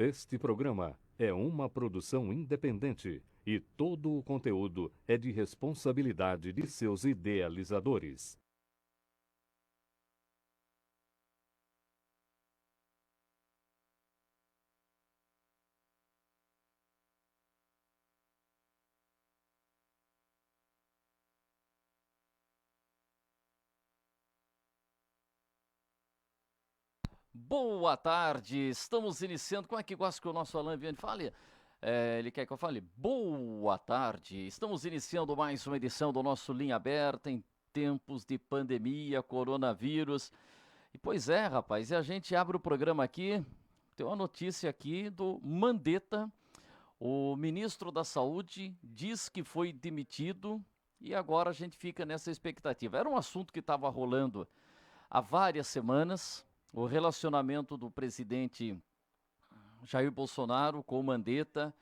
Este programa é uma produção independente e todo o conteúdo é de responsabilidade de seus idealizadores. Boa tarde, estamos iniciando. Como é que gosta que o nosso Alain Vianney fale? Ele quer que eu fale? Boa tarde, estamos iniciando mais uma edição do nosso Linha Aberta em tempos de pandemia, coronavírus. E pois é, rapaz, e a gente abre o programa aqui. Tem uma notícia aqui do Mandetta. O ministro da Saúde diz que foi demitido e agora a gente fica nessa expectativa. Era um assunto que estava rolando há várias semanas. O relacionamento do presidente Jair Bolsonaro com o Mandetta,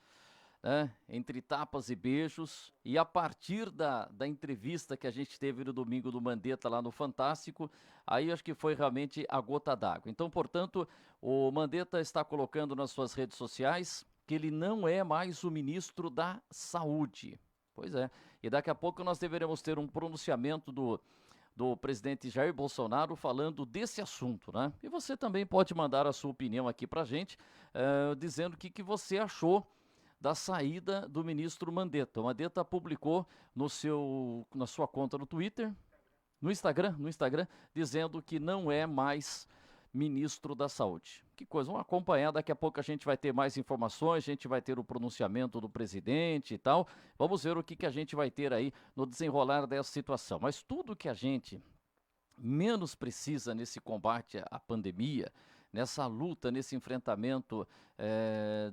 né, entre tapas e beijos, e a partir da entrevista que a gente teve no domingo do Mandetta lá no Fantástico, aí acho que foi realmente a gota d'água. Então, portanto, o Mandetta está colocando nas suas redes sociais que ele não é mais o ministro da Saúde. Pois é, e daqui a pouco nós deveremos ter um pronunciamento do presidente Jair Bolsonaro falando desse assunto, né? E você também pode mandar a sua opinião aqui pra gente, dizendo o que você achou da saída do ministro Mandetta. O Mandetta publicou na sua conta no Twitter, no Instagram, dizendo que não é mais ministro da Saúde. Que coisa, vamos acompanhar, daqui a pouco a gente vai ter mais informações, a gente vai ter o pronunciamento do presidente e tal. Vamos ver o que a gente vai ter aí no desenrolar dessa situação. Mas tudo que a gente menos precisa nesse combate à pandemia, nessa luta, nesse enfrentamento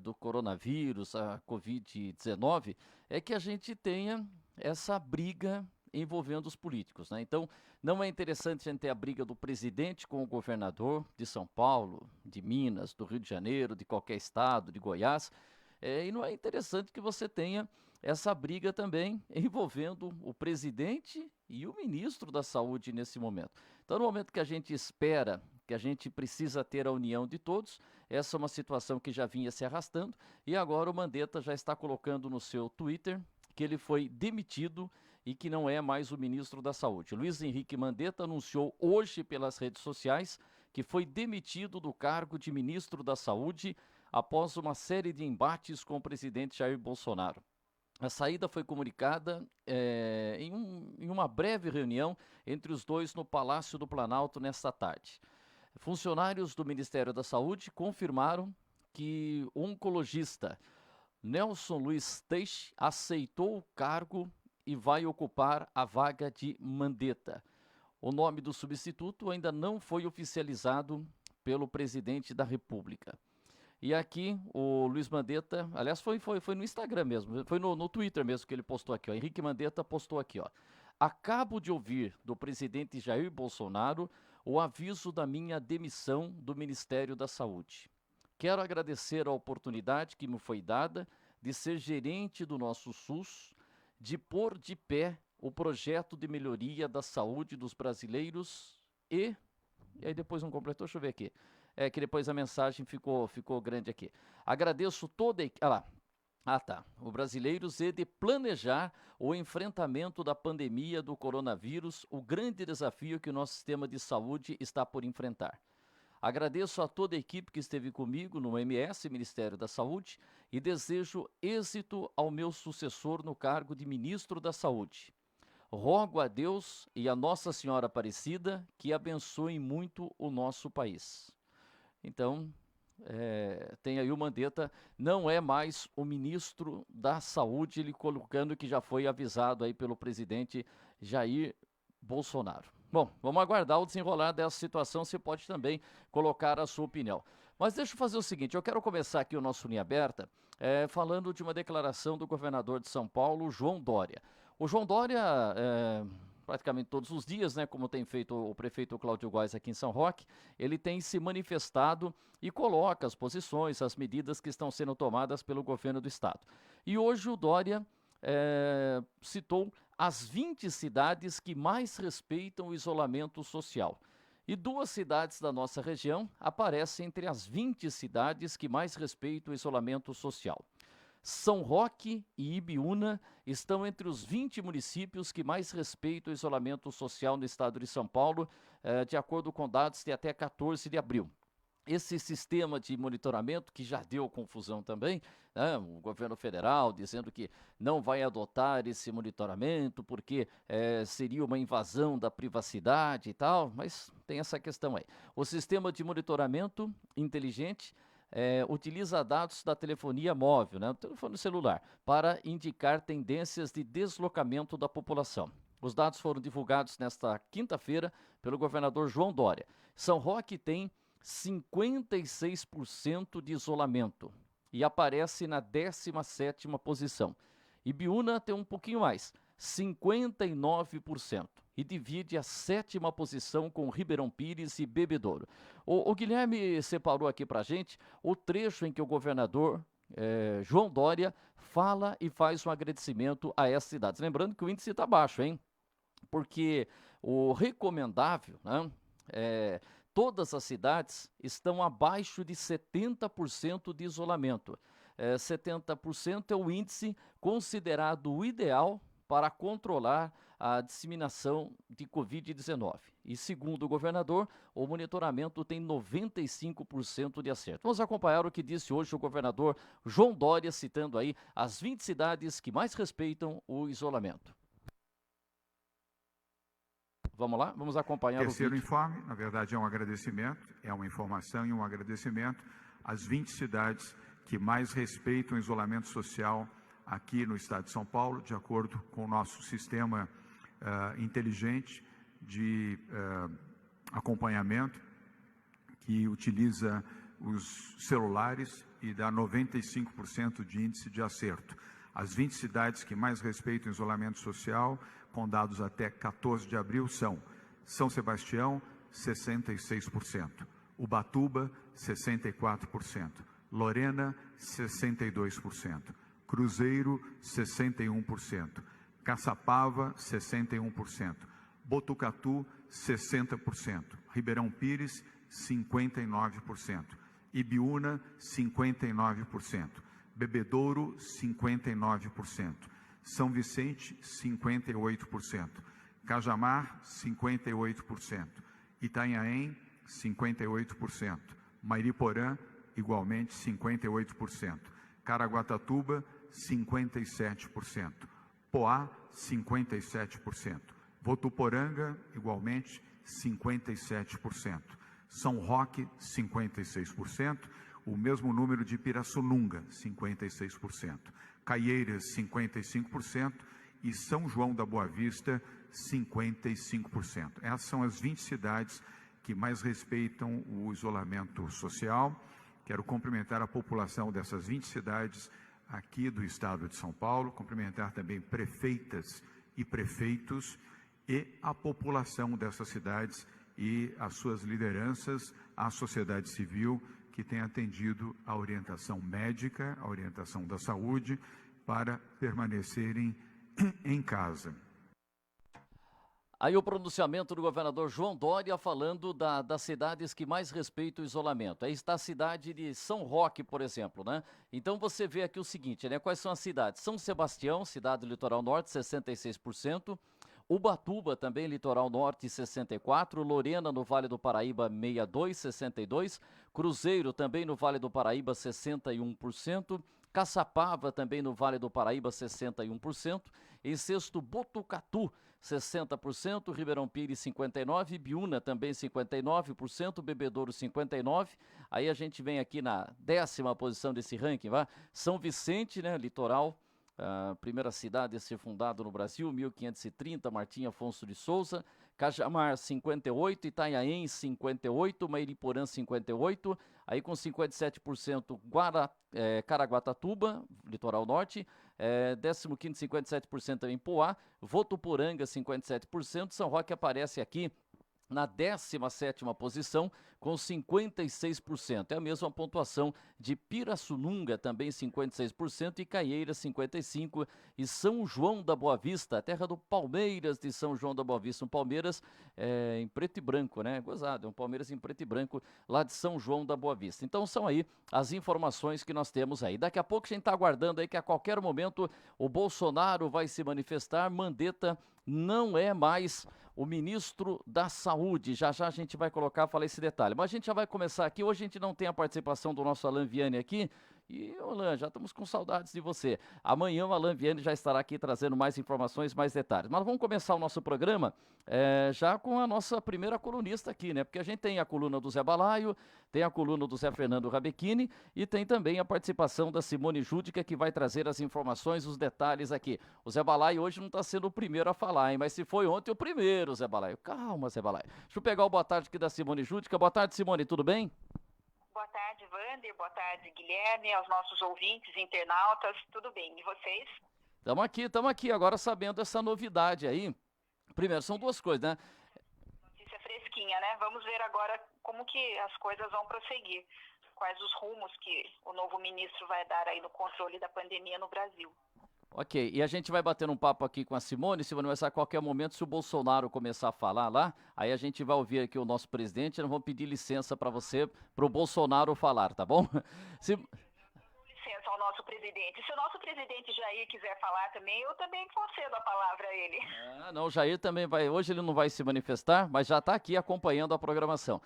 do coronavírus, a Covid-19, é que a gente tenha essa briga envolvendo os políticos, né? Então, não é interessante a gente ter a briga do presidente com o governador de São Paulo, de Minas, do Rio de Janeiro, de qualquer estado, de Goiás, e não é interessante que você tenha essa briga também envolvendo o presidente e o ministro da Saúde nesse momento. Então, no momento que a gente espera, que a gente precisa ter a união de todos, essa é uma situação que já vinha se arrastando e agora o Mandetta já está colocando no seu Twitter que ele foi demitido e que não é mais o ministro da Saúde. Luiz Henrique Mandetta anunciou hoje pelas redes sociais que foi demitido do cargo de ministro da Saúde após uma série de embates com o presidente Jair Bolsonaro. A saída foi comunicada em uma breve reunião entre os dois no Palácio do Planalto nesta tarde. Funcionários do Ministério da Saúde confirmaram que o oncologista Nelson Luiz Teixe aceitou o cargo e vai ocupar a vaga de Mandetta. O nome do substituto ainda não foi oficializado pelo presidente da República. E aqui o Luiz Mandetta, aliás, foi no Instagram mesmo, foi no Twitter mesmo que ele postou aqui, ó. Henrique Mandetta postou aqui, ó. Acabo de ouvir do presidente Jair Bolsonaro o aviso da minha demissão do Ministério da Saúde. Quero agradecer a oportunidade que me foi dada de ser gerente do nosso SUS, de pôr de pé o projeto de melhoria da saúde dos brasileiros e aí depois não completou, deixa eu ver aqui. É que depois a mensagem ficou grande aqui. Agradeço toda a equipe. Ah lá. Ah, tá. O brasileiros e de planejar o enfrentamento da pandemia do coronavírus, o grande desafio que o nosso sistema de saúde está por enfrentar. Agradeço a toda a equipe que esteve comigo no MS, Ministério da Saúde, e desejo êxito ao meu sucessor no cargo de Ministro da Saúde. Rogo a Deus e a Nossa Senhora Aparecida que abençoem muito o nosso país. Então, tem aí o Mandetta, não é mais o ministro da Saúde, ele colocando que já foi avisado aí pelo presidente Jair Bolsonaro. Bom, vamos aguardar o desenrolar dessa situação, você pode também colocar a sua opinião. Mas deixa eu fazer o seguinte, eu quero começar aqui o nosso Linha Aberta falando de uma declaração do governador de São Paulo, João Dória. O João Dória, praticamente todos os dias, né, como tem feito o prefeito Cláudio Góes aqui em São Roque, ele tem se manifestado e coloca as posições, as medidas que estão sendo tomadas pelo governo do estado. E hoje o Dória citou as 20 cidades que mais respeitam o isolamento social. E 2 cidades da nossa região aparecem entre as 20 cidades que mais respeitam o isolamento social. São Roque e Ibiúna estão entre os 20 municípios que mais respeitam o isolamento social no estado de São Paulo, de acordo com dados de até 14 de abril. Esse sistema de monitoramento, que já deu confusão também, né? O governo federal dizendo que não vai adotar esse monitoramento porque seria uma invasão da privacidade e tal, mas tem essa questão aí. O sistema de monitoramento inteligente utiliza dados da telefonia móvel, né, do telefone celular, para indicar tendências de deslocamento da população. Os dados foram divulgados nesta quinta-feira pelo governador João Dória. São Roque tem 56% de isolamento e aparece na 17ª posição. Ibiúna tem um pouquinho mais, 59%, e divide a 7ª posição com Ribeirão Pires e Bebedouro. O Guilherme separou aqui para a gente o trecho em que o governador João Dória fala e faz um agradecimento a essas cidades. Lembrando que o índice está baixo, hein? Porque o recomendável, né, todas as cidades estão abaixo de 70% de isolamento. 70% é o índice considerado o ideal para controlar a disseminação de Covid-19. E segundo o governador, o monitoramento tem 95% de acerto. Vamos acompanhar o que disse hoje o governador João Dória, citando aí as 20 cidades que mais respeitam o isolamento. Vamos lá? Vamos acompanhar o Terceiro vídeo. informe, na verdade é um agradecimento, é uma informação e um agradecimento às 20 cidades que mais respeitam o isolamento social aqui no estado de São Paulo, de acordo com o nosso sistema inteligente de acompanhamento, que utiliza os celulares e dá 95% de índice de acerto. As 20 cidades que mais respeitam o isolamento social, com dados até 14 de abril, são São Sebastião, 66%, Ubatuba, 64%, Lorena, 62%, Cruzeiro, 61%, Caçapava, 61%, Botucatu, 60%, Ribeirão Pires, 59%, Ibiúna, 59%, Bebedouro, 59%, São Vicente, 58%, Cajamar, 58%, Itanhaém, 58%, Mairiporã, igualmente 58%, Caraguatatuba, 57%, Poá, 57%, Votuporanga, igualmente 57%, São Roque, 56%, o mesmo número de Pirassununga, 56%, Caieiras, 55% e São João da Boa Vista, 55%. Essas são as 20 cidades que mais respeitam o isolamento social. Quero cumprimentar a população dessas 20 cidades aqui do estado de São Paulo, cumprimentar também prefeitas e prefeitos e a população dessas cidades e as suas lideranças, a sociedade civil, que tem atendido a orientação médica, a orientação da saúde, para permanecerem em casa. Aí o pronunciamento do governador João Dória falando das cidades que mais respeitam o isolamento. Aí está a cidade de São Roque, por exemplo, né? Então você vê aqui o seguinte, né? Quais são as cidades? São Sebastião, cidade do Litoral Norte, 66%. Ubatuba, também Litoral Norte, 64%. Lorena, no Vale do Paraíba, 62%. Cruzeiro, também no Vale do Paraíba, 61%. Caçapava, também no Vale do Paraíba, 61%. Em sexto, Botucatu, 60%, Ribeirão Pires 59%, Ibiúna também 59%, Bebedouro 59%. Aí a gente vem aqui na 10ª posição desse ranking, vai? São Vicente, né, litoral, primeira cidade a ser fundada no Brasil, 1530, Martim Afonso de Souza. Cajamar 58%, Itanhaém 58%, Mairiporã 58%, aí com 57% Caraguatatuba, litoral norte, 15º 57% também Poá, Votuporanga 57%, São Roque aparece aqui na 17ª posição, com 56%. É a mesma pontuação de Pirassununga, também 56%, e Caieiras, 55%, e São João da Boa Vista, a terra do Palmeiras de São João da Boa Vista. Um Palmeiras em preto e branco, né? Gozado, é um Palmeiras em preto e branco lá de São João da Boa Vista. Então são aí as informações que nós temos aí. Daqui a pouco a gente está aguardando aí que a qualquer momento o Bolsonaro vai se manifestar. Mandetta não é mais o ministro da Saúde. Já já a gente vai colocar, falar esse detalhe. Mas a gente já vai começar aqui. Hoje a gente não tem a participação do nosso Alan Vianney aqui. E, Alan, já estamos com saudades de você. Amanhã o Alan Vianney já estará aqui trazendo mais informações, mais detalhes. Mas vamos começar o nosso programa já com a nossa primeira colunista aqui, né? Porque a gente tem a coluna do Zé Balaio, tem a coluna do Zé Fernando Rabechini e tem também a participação da Simone Júdica, que vai trazer as informações, os detalhes aqui. O Zé Balaio hoje não está sendo o primeiro a falar, hein? Mas se foi ontem o primeiro, Zé Balaio. Calma, Zé Balaio. Deixa eu pegar o boa tarde aqui da Simone Júdica. Boa tarde, Simone, tudo bem? Boa tarde, Wander. Boa tarde, Guilherme, aos nossos ouvintes, internautas. Tudo bem? E vocês? Estamos aqui. Agora sabendo essa novidade aí. Primeiro, são duas coisas, né? Notícia fresquinha, né? Vamos ver agora como que as coisas vão prosseguir. Quais os rumos que o novo ministro vai dar aí no controle da pandemia no Brasil. Ok, e a gente vai bater um papo aqui com a Simone, mas a qualquer momento, se o Bolsonaro começar a falar lá, aí a gente vai ouvir aqui o nosso presidente, nós vamos pedir licença para você, para o Bolsonaro falar, tá bom? Licença ao nosso presidente. Se o nosso presidente Jair quiser falar também, eu também concedo a palavra a ele. Ah, não, o Jair também vai, hoje ele não vai se manifestar, mas já está aqui acompanhando a programação.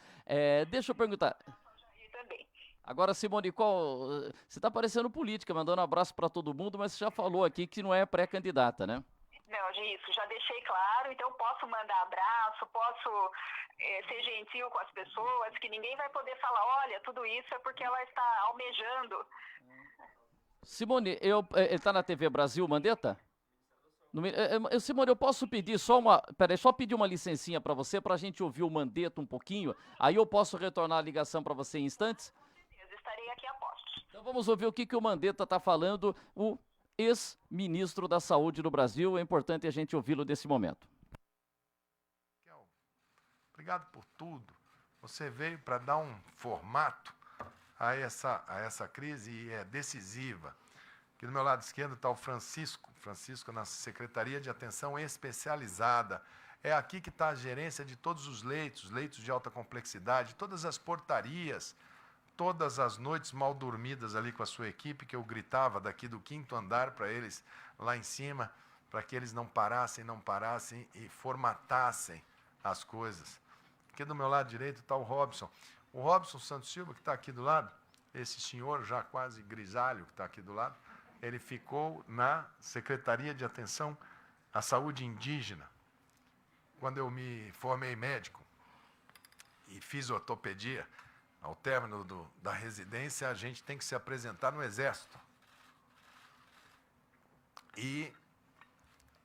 Deixa eu perguntar... Jair também. Agora, Simone, você está parecendo política, mandando um abraço para todo mundo, mas você já falou aqui que não é pré-candidata, né? Não, isso, já deixei claro, então posso mandar abraço, posso ser gentil com as pessoas, que ninguém vai poder falar, olha, tudo isso é porque ela está almejando. Simone, ele está na TV Brasil, Mandetta? Simone, eu posso pedir só pedir uma licencinha para você, para a gente ouvir o Mandetta um pouquinho, aí eu posso retornar a ligação para você em instantes? Estarei aqui a postos. Então vamos ouvir o que o Mandetta está falando, o ex-ministro da Saúde do Brasil. É importante a gente ouvi-lo nesse momento. Obrigado por tudo. Você veio para dar um formato a essa crise e é decisiva. Aqui do meu lado esquerdo está o Francisco na Secretaria de Atenção Especializada. É aqui que está a gerência de todos os leitos de alta complexidade, todas as portarias, todas as noites mal dormidas ali com a sua equipe, que eu gritava daqui do 5º andar para eles lá em cima, para que eles não parassem e formatassem as coisas. Aqui do meu lado direito está o Robson. O Robson Santos Silva, que está aqui do lado, esse senhor já quase grisalho que está aqui do lado, ele ficou na Secretaria de Atenção à Saúde Indígena. Quando eu me formei médico e fiz ortopedia, ao término da residência, a gente tem que se apresentar no Exército. E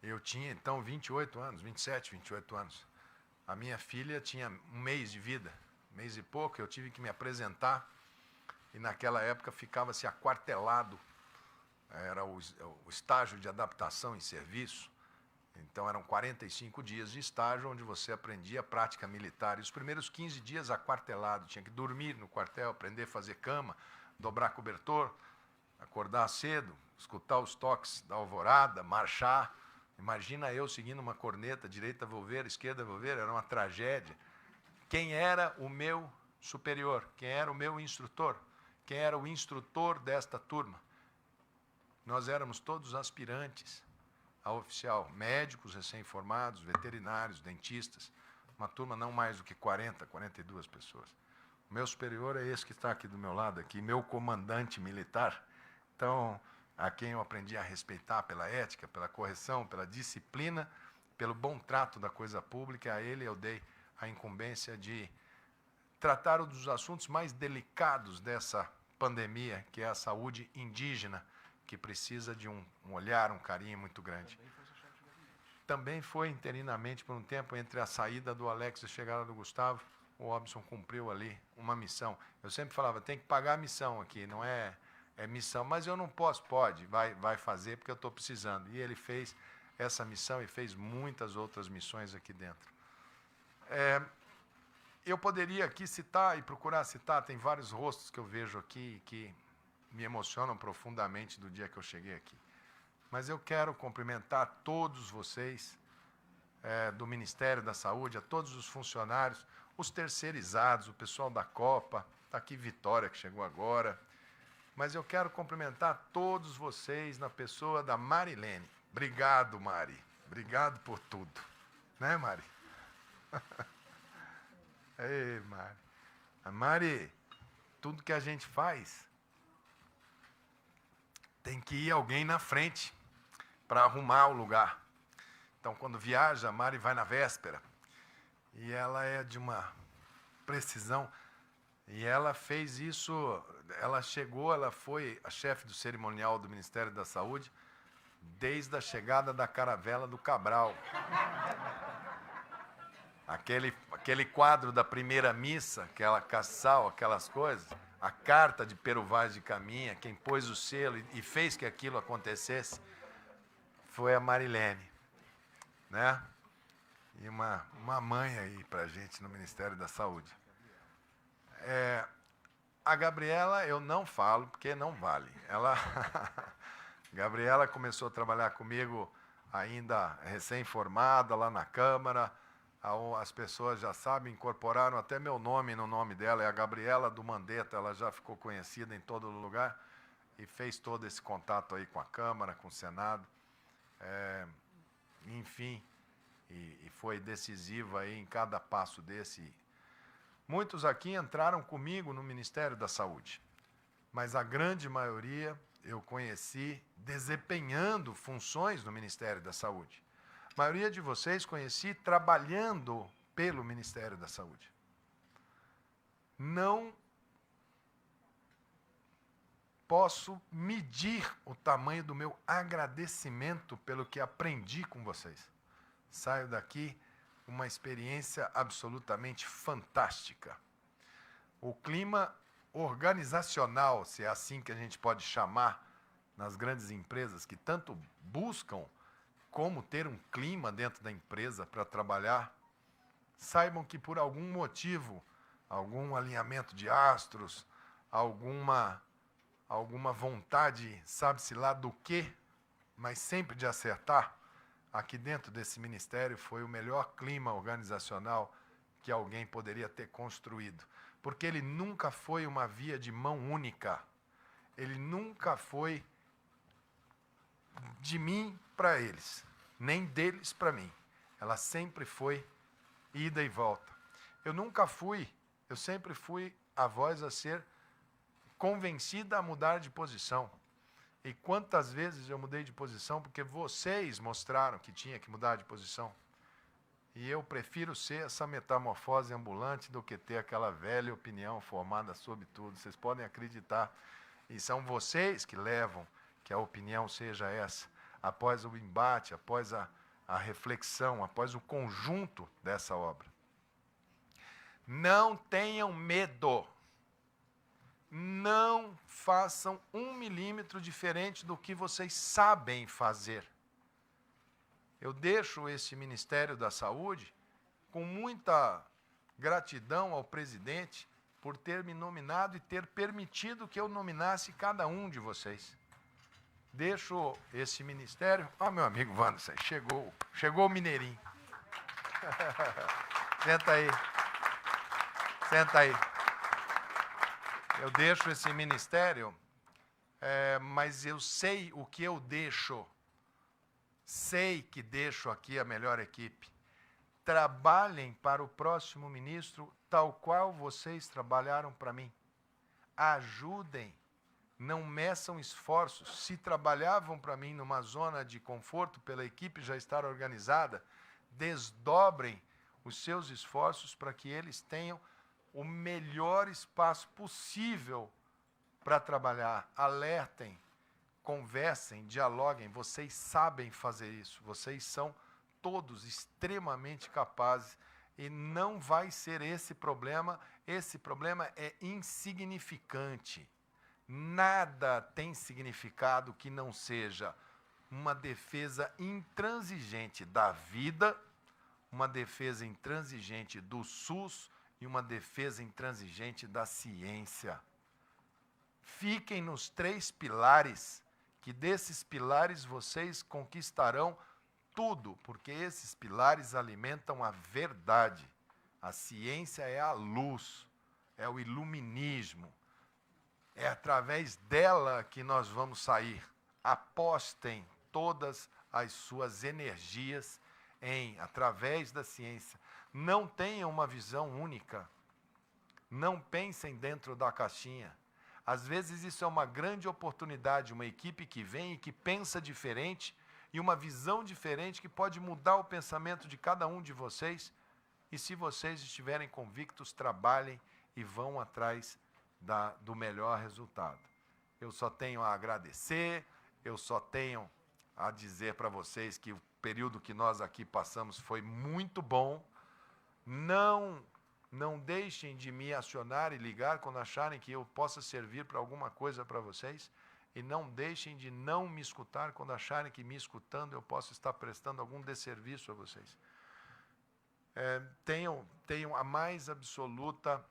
eu tinha, então, 28 anos, 27, 28 anos. A minha filha tinha um mês de vida, um mês e pouco, eu tive que me apresentar. E, naquela época, ficava-se aquartelado. Era o estágio de adaptação em serviço. Então, eram 45 dias de estágio, onde você aprendia prática militar. E os primeiros 15 dias aquartelado, tinha que dormir no quartel, aprender a fazer cama, dobrar cobertor, acordar cedo, escutar os toques da alvorada, marchar. Imagina eu seguindo uma corneta, direita volver, esquerda volver, era uma tragédia. Quem era o meu superior? Quem era o meu instrutor? Quem era o instrutor desta turma? Nós éramos todos aspirantes a oficial, médicos recém-formados, veterinários, dentistas, uma turma não mais do que 40, 42 pessoas. O meu superior é esse que está aqui do meu lado, aqui, meu comandante militar. Então, a quem eu aprendi a respeitar pela ética, pela correção, pela disciplina, pelo bom trato da coisa pública, a ele eu dei a incumbência de tratar um dos assuntos mais delicados dessa pandemia, que é a saúde indígena, que precisa de um olhar, um carinho muito grande. Também foi interinamente por um tempo entre a saída do Alex e a chegada do Gustavo, o Robson cumpriu ali uma missão. Eu sempre falava, tem que pagar a missão aqui, não é missão, mas eu não posso, vai fazer porque eu estou precisando. E ele fez essa missão e fez muitas outras missões aqui dentro. eu poderia aqui citar e procurar citar, tem vários rostos que eu vejo aqui que me emocionam profundamente do dia que eu cheguei aqui. Mas eu quero cumprimentar todos vocês do Ministério da Saúde, a todos os funcionários, os terceirizados, o pessoal da Copa, está aqui Vitória, que chegou agora. Mas eu quero cumprimentar todos vocês na pessoa da Marilene. Obrigado, Mari. Obrigado por tudo. Né, Mari? Ei, Mari. A Mari, tudo que a gente faz, tem que ir alguém na frente para arrumar o lugar. Então, quando viaja, a Mari vai na véspera. E ela é de uma precisão. E ela fez isso, ela chegou, ela foi a chefe do cerimonial do Ministério da Saúde desde a chegada da caravela do Cabral. Aquele quadro da primeira missa, aquela cassal, aquelas coisas, a carta de Pero Vaz de Caminha, quem pôs o selo e fez que aquilo acontecesse, foi a Marilene, né? E uma mãe aí para a gente no Ministério da Saúde. A Gabriela eu não falo, porque não vale. Gabriela começou a trabalhar comigo ainda recém-formada lá na Câmara. As pessoas já sabem, incorporaram até meu nome no nome dela, é a Gabriela do Mandetta, ela já ficou conhecida em todo lugar e fez todo esse contato aí com a Câmara, com o Senado. Enfim, e foi decisiva aí em cada passo desse. Muitos aqui entraram comigo no Ministério da Saúde, mas a grande maioria eu conheci desempenhando funções no Ministério da Saúde. A maioria de vocês conheci trabalhando pelo Ministério da Saúde. Não posso medir o tamanho do meu agradecimento pelo que aprendi com vocês. Saio daqui uma experiência absolutamente fantástica. O clima organizacional, se é assim que a gente pode chamar, nas grandes empresas que tanto buscam como ter um clima dentro da empresa para trabalhar, saibam que por algum motivo, algum alinhamento de astros, alguma vontade, sabe-se lá do quê, mas sempre de acertar, aqui dentro desse ministério foi o melhor clima organizacional que alguém poderia ter construído. Porque ele nunca foi uma via de mão única. Ele nunca foi de mim para eles, nem deles para mim. Ela sempre foi ida e volta. Eu sempre fui a voz a ser convencida a mudar de posição. E quantas vezes eu mudei de posição porque vocês mostraram que tinha que mudar de posição. E eu prefiro ser essa metamorfose ambulante do que ter aquela velha opinião formada sobre tudo. Vocês podem acreditar. E são vocês que levam que a opinião seja essa. Após o embate, após a reflexão, após o conjunto dessa obra. Não tenham medo. Não façam 1 milímetro diferente do que vocês sabem fazer. Eu deixo esse Ministério da Saúde com muita gratidão ao presidente por ter me nominado e ter permitido que eu nominasse cada um de vocês. Deixo esse ministério... meu amigo Wanderson, chegou o mineirinho. Senta aí. Senta aí. Eu deixo esse ministério, mas eu sei o que eu deixo. Sei que deixo aqui a melhor equipe. Trabalhem para o próximo ministro tal qual vocês trabalharam para mim. Ajudem, não meçam esforços. Se trabalhavam para mim numa zona de conforto pela equipe já estar organizada, desdobrem os seus esforços para que eles tenham o melhor espaço possível para trabalhar. Alertem, conversem, dialoguem. Vocês sabem fazer isso. Vocês são todos extremamente capazes e não vai ser esse problema. Esse problema é insignificante. Nada tem significado que não seja uma defesa intransigente da vida, uma defesa intransigente do SUS e uma defesa intransigente da ciência. Fiquem nos 3 pilares, que desses pilares vocês conquistarão tudo, porque esses pilares alimentam a verdade. A ciência é a luz, é o iluminismo. É através dela que nós vamos sair. Apostem todas as suas energias através da ciência. Não tenham uma visão única. Não pensem dentro da caixinha. Às vezes isso é uma grande oportunidade, uma equipe que vem e que pensa diferente, e uma visão diferente que pode mudar o pensamento de cada um de vocês. E se vocês estiverem convictos, trabalhem e vão atrás do melhor resultado. Eu só tenho a agradecer, eu só tenho a dizer para vocês que o período que nós aqui passamos foi muito bom. Não deixem de me acionar e ligar quando acharem que eu possa servir para alguma coisa para vocês. E não deixem de não me escutar quando acharem que me escutando eu posso estar prestando algum desserviço a vocês. Tenham a mais absoluta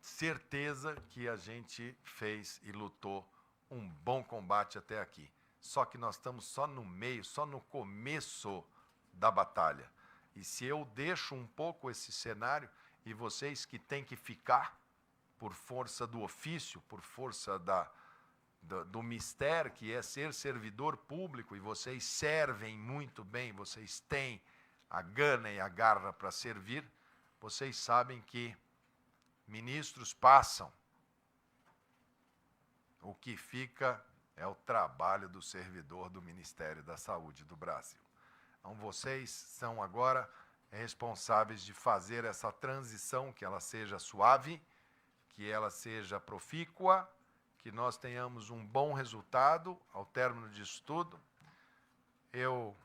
certeza que a gente fez e lutou um bom combate até aqui. Só que nós estamos só no meio, só no começo da batalha. E se eu deixo um pouco esse cenário, e vocês que têm que ficar por força do ofício, por força do mistério, que é ser servidor público, e vocês servem muito bem, vocês têm a gana e a garra para servir, vocês sabem que ministros passam. O que fica é o trabalho do servidor do Ministério da Saúde do Brasil. Então, vocês são agora responsáveis de fazer essa transição, que ela seja suave, que ela seja profícua, que nós tenhamos um bom resultado ao término disso tudo. Eu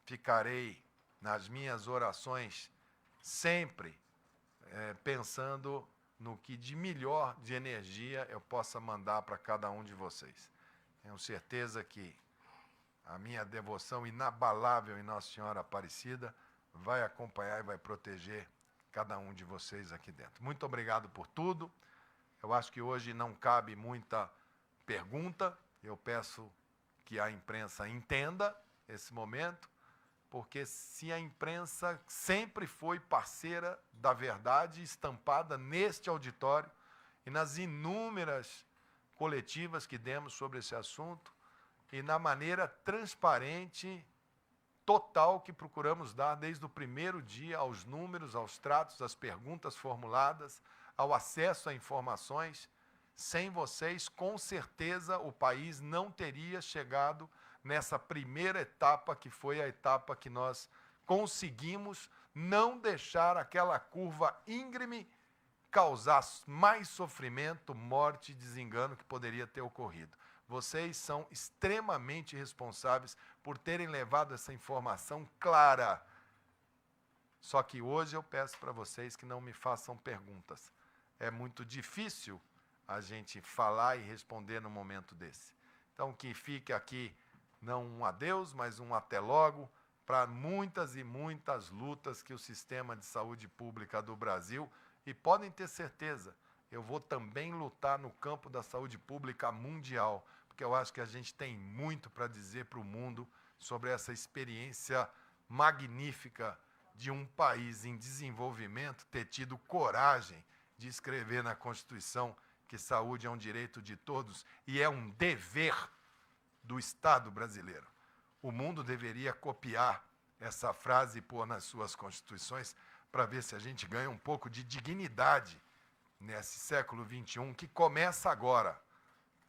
ficarei nas minhas orações sempre pensando no que de melhor de energia eu possa mandar para cada um de vocês. Tenho certeza que a minha devoção inabalável em Nossa Senhora Aparecida vai acompanhar e vai proteger cada um de vocês aqui dentro. Muito obrigado por tudo. Eu acho que hoje não cabe muita pergunta. Eu peço que a imprensa entenda esse momento, porque se a imprensa sempre foi parceira da verdade estampada neste auditório e nas inúmeras coletivas que demos sobre esse assunto e na maneira transparente, total que procuramos dar desde o primeiro dia aos números, aos tratos, às perguntas formuladas, ao acesso a informações, sem vocês, com certeza, o país não teria chegado nessa primeira etapa, que foi a etapa que nós conseguimos não deixar aquela curva íngreme causar mais sofrimento, morte e desengano que poderia ter ocorrido. Vocês são extremamente responsáveis por terem levado essa informação clara. Só que hoje eu peço para vocês que não me façam perguntas. É muito difícil a gente falar e responder num momento desse. Então, que fique aqui não um adeus, mas um até logo, para muitas e muitas lutas que o sistema de saúde pública do Brasil, e podem ter certeza, eu vou também lutar no campo da saúde pública mundial, porque eu acho que a gente tem muito para dizer para o mundo sobre essa experiência magnífica de um país em desenvolvimento ter tido coragem de escrever na Constituição que saúde é um direito de todos e é um dever do Estado brasileiro. O mundo deveria copiar essa frase e pôr nas suas constituições para ver se a gente ganha um pouco de dignidade nesse século XXI, que começa agora.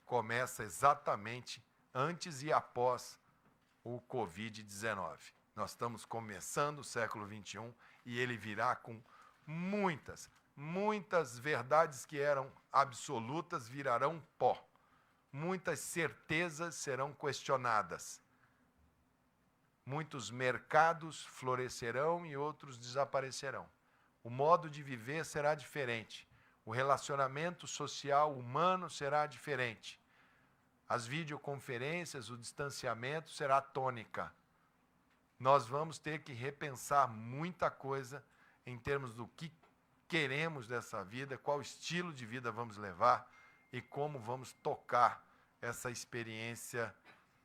Começa exatamente antes e após o Covid-19. Nós estamos começando o século XXI e ele virá com muitas verdades que eram absolutas virarão pó. Muitas certezas serão questionadas. Muitos mercados florescerão e outros desaparecerão. O modo de viver será diferente. O relacionamento social humano será diferente. As videoconferências, o distanciamento será tônica. Nós vamos ter que repensar muita coisa em termos do que queremos dessa vida, qual estilo de vida vamos levar e como vamos tocar essa experiência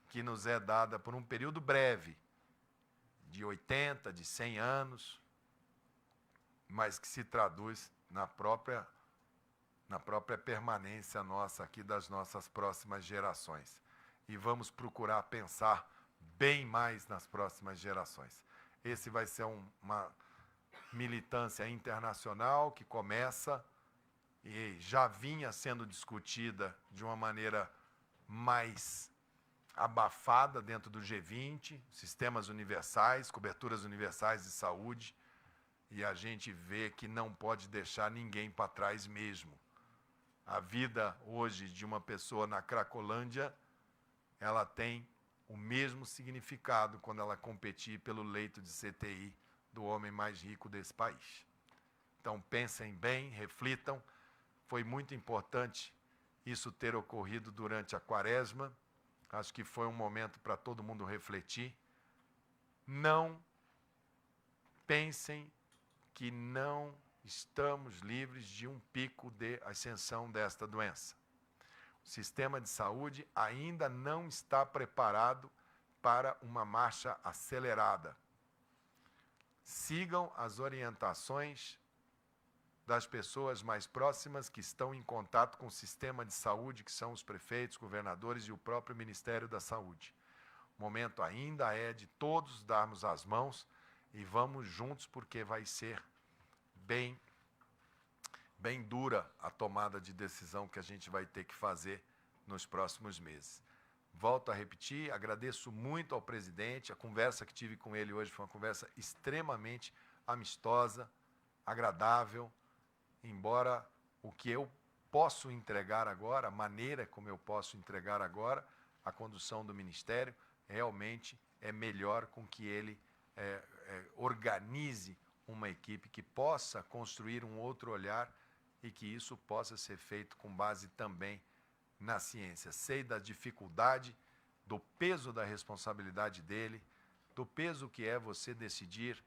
que nos é dada por um período breve, de 80, de 100 anos, mas que se traduz na própria permanência nossa aqui, das nossas próximas gerações. E vamos procurar pensar bem mais nas próximas gerações. Esse vai ser uma militância internacional que começa e já vinha sendo discutida de uma maneira mais abafada dentro do G20, sistemas universais, coberturas universais de saúde, e a gente vê que não pode deixar ninguém para trás mesmo. A vida hoje de uma pessoa na Cracolândia, ela tem o mesmo significado quando ela competir pelo leito de CTI do homem mais rico desse país. Então pensem bem, reflitam. Foi muito importante isso ter ocorrido durante a Quaresma. Acho que foi um momento para todo mundo refletir. Não pensem que não estamos livres de um pico de ascensão desta doença. O sistema de saúde ainda não está preparado para uma marcha acelerada. Sigam as orientações das pessoas mais próximas que estão em contato com o sistema de saúde, que são os prefeitos, governadores e o próprio Ministério da Saúde. O momento ainda é de todos darmos as mãos e vamos juntos, porque vai ser bem dura a tomada de decisão que a gente vai ter que fazer nos próximos meses. Volto a repetir, agradeço muito ao presidente, a conversa que tive com ele hoje foi uma conversa extremamente amistosa, agradável, embora o que eu posso entregar agora, a maneira como eu posso entregar agora, a condução do Ministério, realmente é melhor com que ele organize uma equipe que possa construir um outro olhar e que isso possa ser feito com base também na ciência. Sei da dificuldade, do peso da responsabilidade dele, do peso que é você decidir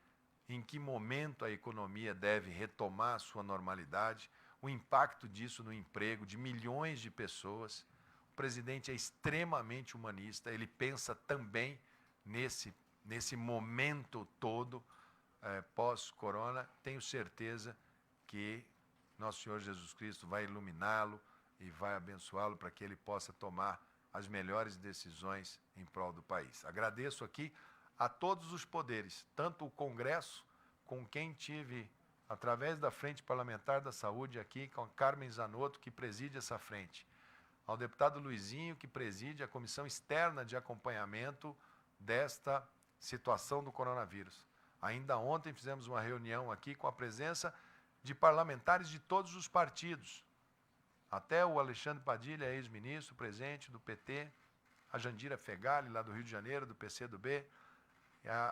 em que momento a economia deve retomar a sua normalidade, o impacto disso no emprego de milhões de pessoas. O presidente é extremamente humanista, ele pensa também nesse momento todo pós-corona. Tenho certeza que nosso Senhor Jesus Cristo vai iluminá-lo e vai abençoá-lo para que ele possa tomar as melhores decisões em prol do país. Agradeço aqui a todos os poderes, tanto o Congresso, com quem tive, através da Frente Parlamentar da Saúde, aqui com a Carmen Zanotto, que preside essa frente, ao deputado Luizinho, que preside a Comissão Externa de Acompanhamento desta situação do coronavírus. Ainda ontem fizemos uma reunião aqui com a presença de parlamentares de todos os partidos, até o Alexandre Padilha, ex-ministro, presente do PT, a Jandira Fegali, lá do Rio de Janeiro, do PCdoB,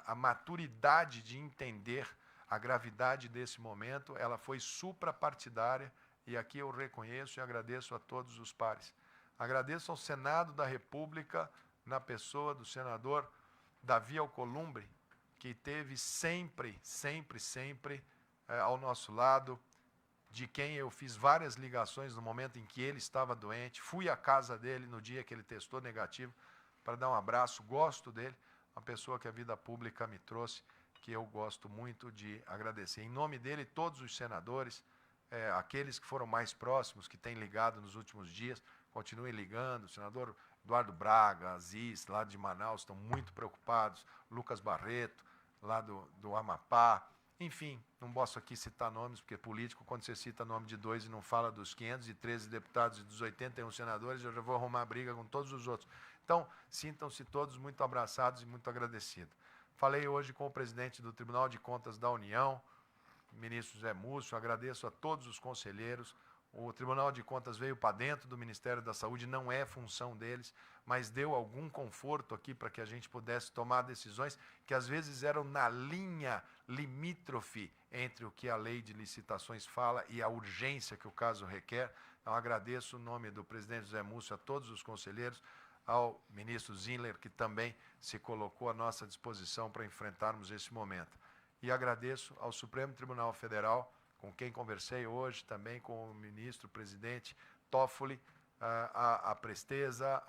a maturidade de entender a gravidade desse momento, ela foi suprapartidária, e aqui eu reconheço e agradeço a todos os pares. Agradeço ao Senado da República, na pessoa do senador Davi Alcolumbre, que esteve sempre ao nosso lado, de quem eu fiz várias ligações no momento em que ele estava doente. Fui à casa dele no dia que ele testou negativo para dar um abraço, gosto dele, uma pessoa que a vida pública me trouxe, que eu gosto muito de agradecer. Em nome dele, todos os senadores, aqueles que foram mais próximos, que têm ligado nos últimos dias, continuem ligando. O senador Eduardo Braga, Aziz, lá de Manaus, estão muito preocupados. Lucas Barreto, lá do Amapá. Enfim, não posso aqui citar nomes, porque político, quando você cita nome de dois e não fala dos 513 deputados e dos 81 senadores, eu já vou arrumar briga com todos os outros. Então, sintam-se todos muito abraçados e muito agradecidos. Falei hoje com o presidente do Tribunal de Contas da União, o ministro Zé Múcio, agradeço a todos os conselheiros. O Tribunal de Contas veio para dentro do Ministério da Saúde, não é função deles, mas deu algum conforto aqui para que a gente pudesse tomar decisões que às vezes eram na linha limítrofe entre o que a lei de licitações fala e a urgência que o caso requer. Então, agradeço o nome do presidente José Múcio a todos os conselheiros, ao ministro Zinler, que também se colocou à nossa disposição para enfrentarmos esse momento. E agradeço ao Supremo Tribunal Federal, com com quem conversei hoje, também com o ministro, presidente Toffoli, a presteza,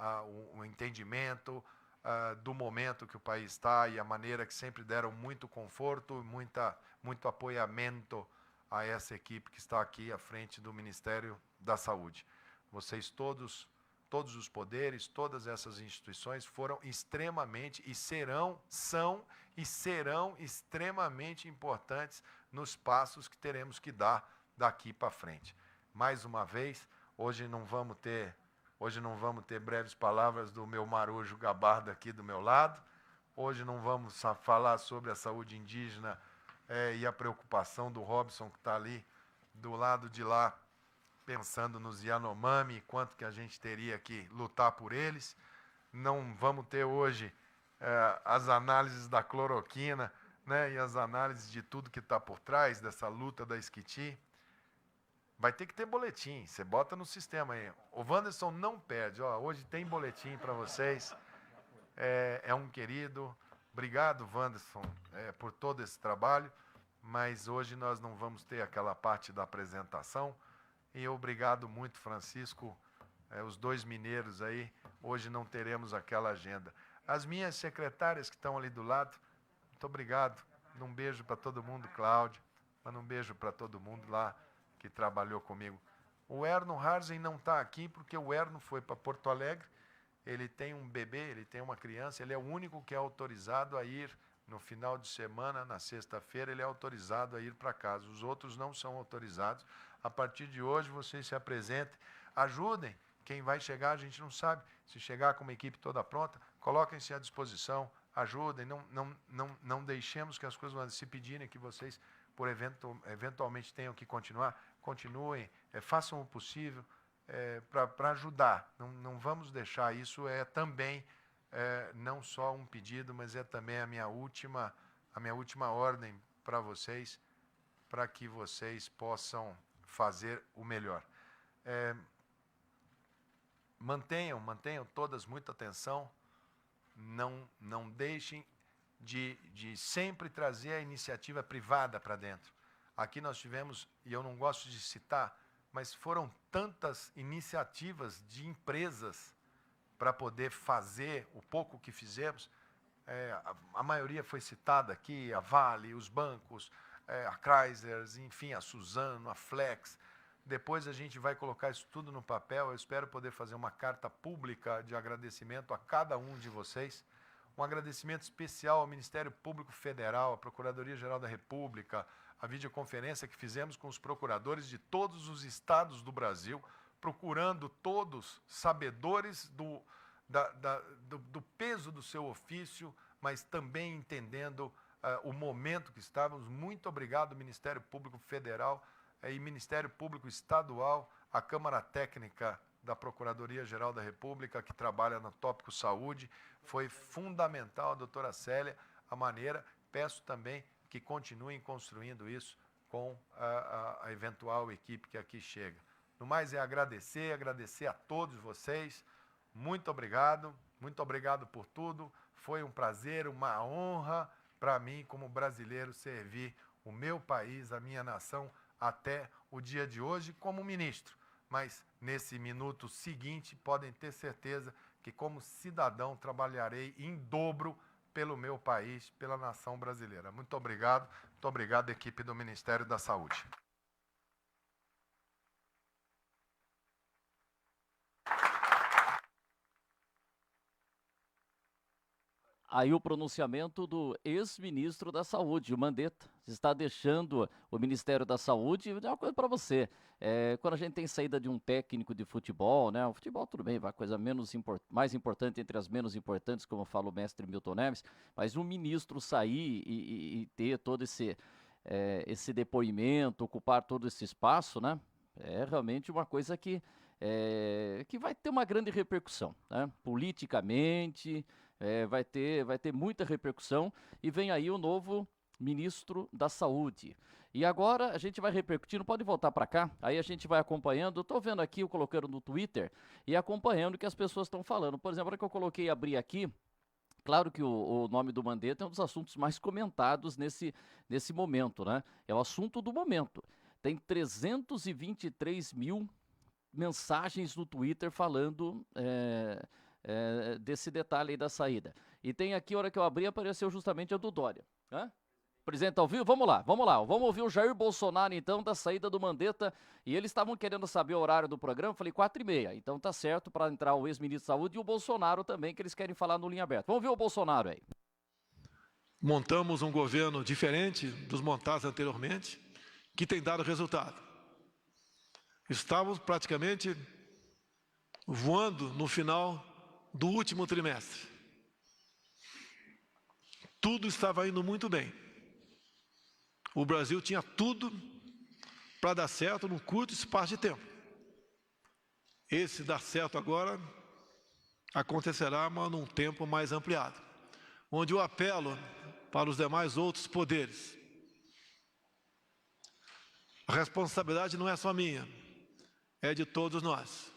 o entendimento do momento que o país está e a maneira que sempre deram muito conforto, muito apoiamento a essa equipe que está aqui à frente do Ministério da Saúde. Vocês todos os poderes, todas essas instituições foram extremamente são extremamente importantes nos passos que teremos que dar daqui para frente. Mais uma vez, hoje não vamos ter breves palavras do meu marujo gabardo aqui do meu lado. Hoje não vamos falar sobre a saúde indígena e a preocupação do Robson, que está ali do lado de lá, pensando nos Yanomami, quanto que a gente teria que lutar por eles. Não vamos ter hoje as análises da cloroquina, né, e as análises de tudo que está por trás dessa luta da Esquiti. Vai ter que ter boletim, você bota no sistema aí. O Wanderson não perde, hoje tem boletim para vocês. É um querido. Obrigado, Wanderson, por todo esse trabalho, mas hoje nós não vamos ter aquela parte da apresentação. E obrigado muito, Francisco, os dois mineiros aí, hoje não teremos aquela agenda. As minhas secretárias que estão ali do lado, muito obrigado. Um beijo para todo mundo, Cláudio, manda um beijo para todo mundo lá que trabalhou comigo. O Erno Harzen não está aqui porque o Erno foi para Porto Alegre, ele tem um bebê, ele tem uma criança, ele é o único que é autorizado a ir no final de semana, na sexta-feira, ele é autorizado a ir para casa. Os outros não são autorizados. A partir de hoje, vocês se apresentem, ajudem. Quem vai chegar, a gente não sabe. Se chegar com uma equipe toda pronta, coloquem-se à disposição, ajudem. Não deixemos que as coisas vão se pedirem que vocês, eventualmente, tenham que continuar. Continuem, façam o possível para ajudar. Não vamos deixar isso, também não só um pedido, mas também a minha última ordem para vocês, para que vocês possam fazer o melhor. Mantenham todas muita atenção, não deixem de sempre trazer a iniciativa privada para dentro. Aqui nós tivemos, e eu não gosto de citar, mas foram tantas iniciativas de empresas para poder fazer o pouco que fizemos. A maioria foi citada aqui, a Vale, os bancos, a Chrysler, enfim, a Suzano, a Flex. Depois a gente vai colocar isso tudo no papel. Eu espero poder fazer uma carta pública de agradecimento a cada um de vocês. Um agradecimento especial ao Ministério Público Federal, à Procuradoria-Geral da República, a videoconferência que fizemos com os procuradores de todos os estados do Brasil, procurando todos sabedores do peso do seu ofício, mas também entendendo o momento que estávamos. Muito obrigado, Ministério Público Federal e Ministério Público Estadual, a Câmara Técnica da Procuradoria-Geral da República, que trabalha no tópico saúde. Foi fundamental, a doutora Célia, a maneira. Peço também que continuem construindo isso com a eventual equipe que aqui chega. No mais é agradecer a todos vocês. Muito obrigado por tudo. Foi um prazer, uma honra para mim, como brasileiro, servir o meu país, a minha nação, até o dia de hoje como ministro. Mas nesse minuto seguinte, podem ter certeza que como cidadão trabalharei em dobro pelo meu país, pela nação brasileira. Muito obrigado, equipe do Ministério da Saúde. Aí o pronunciamento do ex-ministro da Saúde, o Mandetta, está deixando o Ministério da Saúde. É uma coisa para você, quando a gente tem saída de um técnico de futebol, né? O futebol tudo bem, vai coisa mais importante entre as menos importantes, como fala o mestre Milton Neves, mas um ministro sair e ter todo esse depoimento, ocupar todo esse espaço, né? É realmente uma coisa que vai ter uma grande repercussão, né? Politicamente. Vai ter muita repercussão e vem aí o novo ministro da Saúde. E agora a gente vai repercutindo, pode voltar para cá, aí a gente vai acompanhando. Eu estou vendo aqui, eu colocando no Twitter e acompanhando o que as pessoas estão falando. Por exemplo, a hora que eu coloquei abrir aqui, claro que o nome do Mandetta é um dos assuntos mais comentados nesse momento, né? É o assunto do momento. tem 323 mil mensagens no Twitter falando desse detalhe aí da saída. E tem aqui, a hora que eu abri, apareceu justamente a do Dória. Presidente ao vivo, vamos lá. Vamos ouvir o Jair Bolsonaro, então, da saída do Mandetta. E eles estavam querendo saber o horário do programa, falei 4h30. Então tá certo para entrar o ex-ministro da Saúde e o Bolsonaro também, que eles querem falar no Linha Aberta. Vamos ver o Bolsonaro aí. Montamos um governo diferente dos montados anteriormente, que tem dado resultado. Estávamos praticamente voando no final do último trimestre. Tudo estava indo muito bem. O Brasil tinha tudo para dar certo num curto espaço de tempo. Esse dar certo agora acontecerá, mas num tempo mais ampliado, onde eu apelo para os demais outros poderes. A responsabilidade não é só minha, é de todos nós.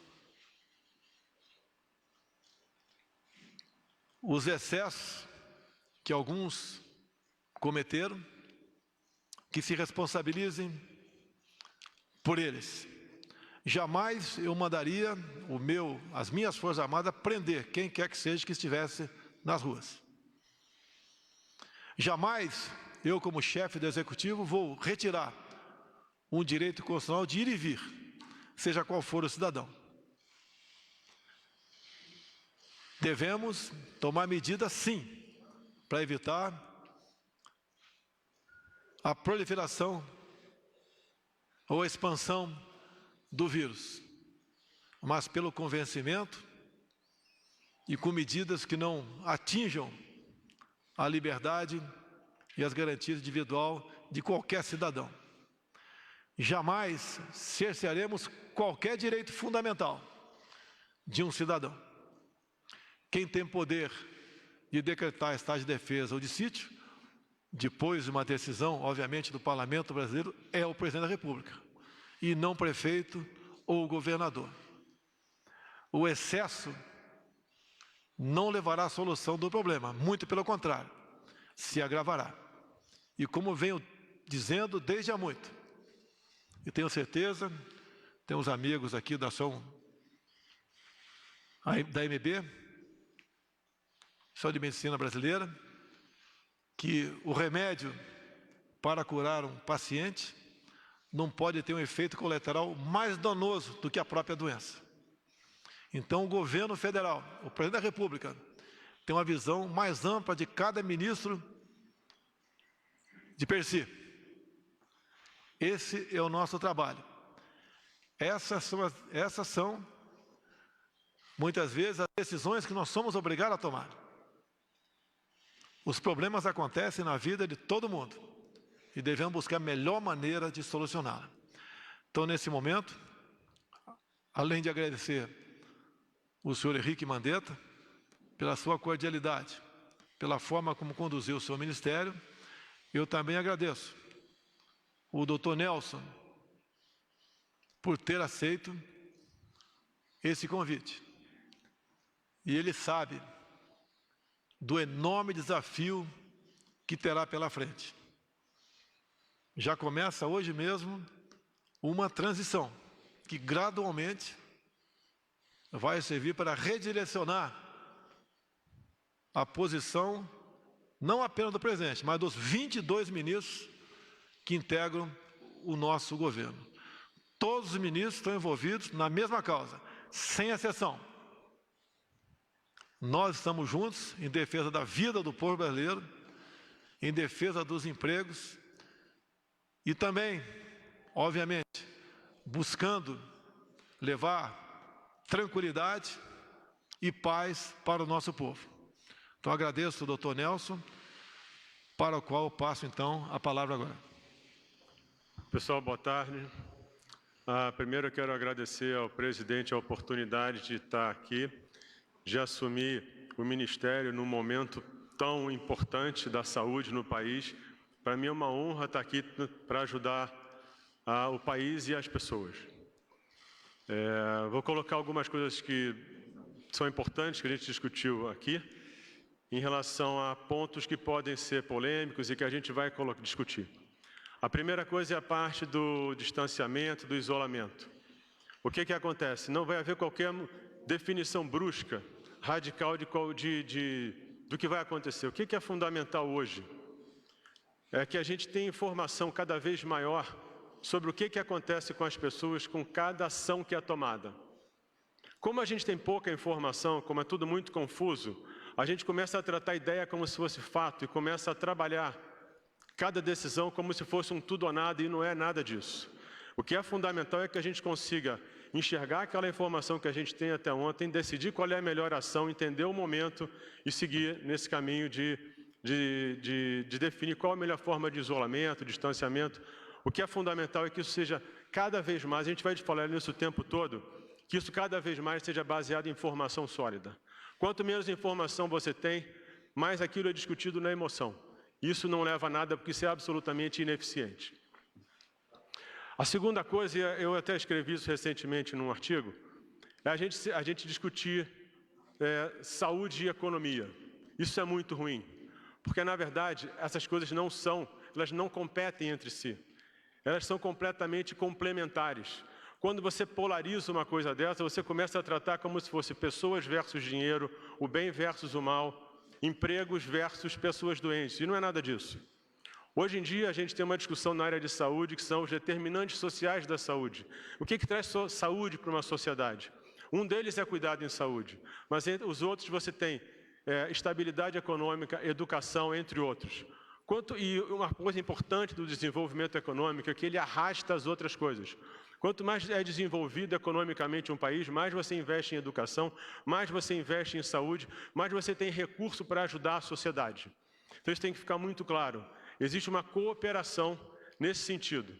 Os excessos que alguns cometeram, que se responsabilizem por eles. Jamais eu mandaria as minhas Forças Armadas prender quem quer que seja que estivesse nas ruas. Jamais eu, como chefe do Executivo, vou retirar um direito constitucional de ir e vir, seja qual for o cidadão. Devemos tomar medidas, sim, para evitar a proliferação ou a expansão do vírus, mas pelo convencimento e com medidas que não atinjam a liberdade e as garantias individuais de qualquer cidadão. Jamais cercearemos qualquer direito fundamental de um cidadão. Quem tem poder de decretar estado de defesa ou de sítio, depois de uma decisão, obviamente, do Parlamento brasileiro, é o Presidente da República, e não prefeito ou governador. O excesso não levará à solução do problema, muito pelo contrário, se agravará. E como venho dizendo desde há muito, e tenho certeza, temos amigos aqui da ação da MB, Ação de Medicina Brasileira, que o remédio para curar um paciente não pode ter um efeito colateral mais danoso do que a própria doença. Então, o governo federal, o Presidente da República, tem uma visão mais ampla de cada ministro de per si. Esse é o nosso trabalho. Essas são, muitas vezes, as decisões que nós somos obrigados a tomar. Os problemas acontecem na vida de todo mundo e devemos buscar a melhor maneira de solucioná-la. Então, nesse momento, além de agradecer o senhor Henrique Mandetta pela sua cordialidade, pela forma como conduziu o seu ministério, eu também agradeço o doutor Nelson por ter aceito esse convite. E ele sabe do enorme desafio que terá pela frente. Já começa hoje mesmo uma transição que gradualmente vai servir para redirecionar a posição não apenas do presidente, mas dos 22 ministros que integram o nosso governo. Todos os ministros estão envolvidos na mesma causa, sem exceção. Nós estamos juntos em defesa da vida do povo brasileiro, em defesa dos empregos e também, obviamente, buscando levar tranquilidade e paz para o nosso povo. Então, agradeço ao doutor Nelson, para o qual eu passo, então, a palavra agora. Pessoal, boa tarde. Primeiro, eu quero agradecer ao presidente a oportunidade de estar aqui, de assumir o ministério num momento tão importante da saúde no país. Para mim é uma honra estar aqui para ajudar o país e as pessoas. Vou colocar algumas coisas que são importantes, que a gente discutiu aqui, em relação a pontos que podem ser polêmicos e que a gente vai discutir. A primeira coisa é a parte do distanciamento, do isolamento. O que acontece? Não vai haver qualquer definição brusca, radical do que vai acontecer. O que é fundamental hoje? É que a gente tem informação cada vez maior sobre o que acontece com as pessoas com cada ação que é tomada. Como a gente tem pouca informação, como é tudo muito confuso, a gente começa a tratar a ideia como se fosse fato e começa a trabalhar cada decisão como se fosse um tudo ou nada, e não é nada disso. O que é fundamental é que a gente consiga enxergar aquela informação que a gente tem até ontem, decidir qual é a melhor ação, entender o momento e seguir nesse caminho de definir qual a melhor forma de isolamento, distanciamento. O que é fundamental é que isso seja cada vez mais, a gente vai falar nisso o tempo todo, que isso cada vez mais seja baseado em informação sólida. Quanto menos informação você tem, mais aquilo é discutido na emoção. Isso não leva a nada, porque isso é absolutamente ineficiente. A segunda coisa, eu até escrevi isso recentemente num artigo, é a gente discutir saúde e economia. Isso é muito ruim, porque na verdade essas coisas elas não competem entre si. Elas são completamente complementares. Quando você polariza uma coisa dessa, você começa a tratar como se fosse pessoas versus dinheiro, o bem versus o mal, empregos versus pessoas doentes, e não é nada disso. Hoje em dia, a gente tem uma discussão na área de saúde, que são os determinantes sociais da saúde. O que traz saúde para uma sociedade? Um deles é cuidado em saúde, mas entre os outros você tem estabilidade econômica, educação, entre outros. E uma coisa importante do desenvolvimento econômico é que ele arrasta as outras coisas. Quanto mais é desenvolvido economicamente um país, mais você investe em educação, mais você investe em saúde, mais você tem recurso para ajudar a sociedade. Então isso tem que ficar muito claro. Existe uma cooperação nesse sentido.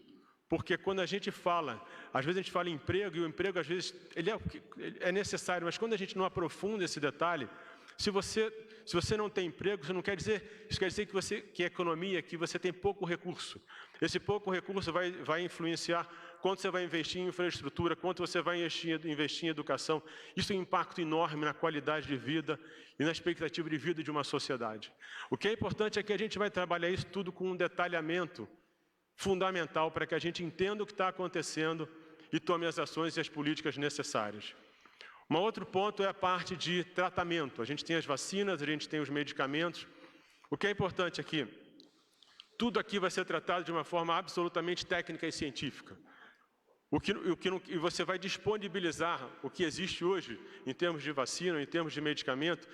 Porque quando a gente fala, às vezes a gente fala em emprego, e o emprego às vezes ele é necessário, mas quando a gente não aprofunda esse detalhe, se você não tem emprego, isso quer dizer que a economia, que você tem pouco recurso. Esse pouco recurso vai influenciar quanto você vai investir em infraestrutura, quanto você vai investir em educação. Isso tem um impacto enorme na qualidade de vida e na expectativa de vida de uma sociedade. O que é importante é que a gente vai trabalhar isso tudo com um detalhamento fundamental para que a gente entenda o que está acontecendo e tome as ações e as políticas necessárias. Um outro ponto é a parte de tratamento. A gente tem as vacinas, a gente tem os medicamentos. O que é importante aqui? Tudo aqui vai ser tratado de uma forma absolutamente técnica e científica. E você vai disponibilizar o que existe hoje, em termos de vacina, em termos de medicamento,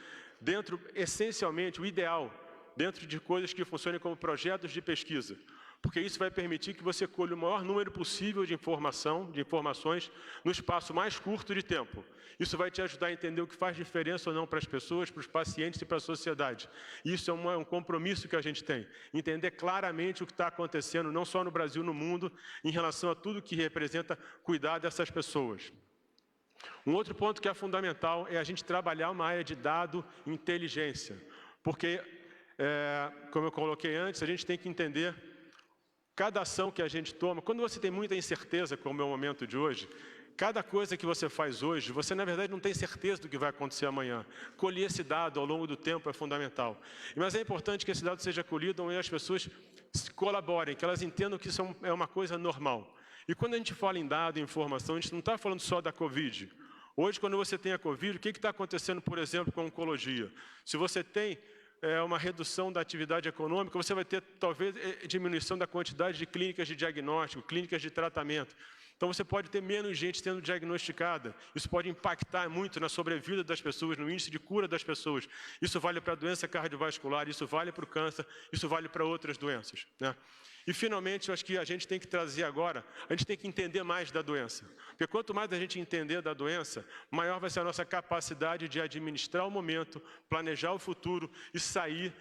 essencialmente, o ideal, dentro de coisas que funcionem como projetos de pesquisa. Porque isso vai permitir que você colhe o maior número possível de informações, no espaço mais curto de tempo. Isso vai te ajudar a entender o que faz diferença ou não para as pessoas, para os pacientes e para a sociedade. E isso é um compromisso que a gente tem. Entender claramente o que está acontecendo, não só no Brasil, no mundo, em relação a tudo que representa cuidar dessas pessoas. Um outro ponto que é fundamental é a gente trabalhar uma área de dado e inteligência. Porque, como eu coloquei antes, a gente tem que entender cada ação que a gente toma. Quando você tem muita incerteza, como é o momento de hoje, cada coisa que você faz hoje, você na verdade não tem certeza do que vai acontecer amanhã. Colher esse dado ao longo do tempo é fundamental. Mas é importante que esse dado seja colhido e as pessoas colaborem, que elas entendam que isso é uma coisa normal. E quando a gente fala em dado e informação, a gente não está falando só da Covid. Hoje, quando você tem a Covid, o que está acontecendo, por exemplo, com a oncologia? Se você tem uma redução da atividade econômica, você vai ter, talvez, diminuição da quantidade de clínicas de diagnóstico, clínicas de tratamento. Então, você pode ter menos gente sendo diagnosticada. Isso pode impactar muito na sobrevida das pessoas, no índice de cura das pessoas. Isso vale para a doença cardiovascular, isso vale para o câncer, isso vale para outras doenças, né? E, finalmente, eu acho que a gente tem que trazer agora, a gente tem que entender mais da doença. Porque quanto mais a gente entender da doença, maior vai ser a nossa capacidade de administrar o momento, planejar o futuro e sair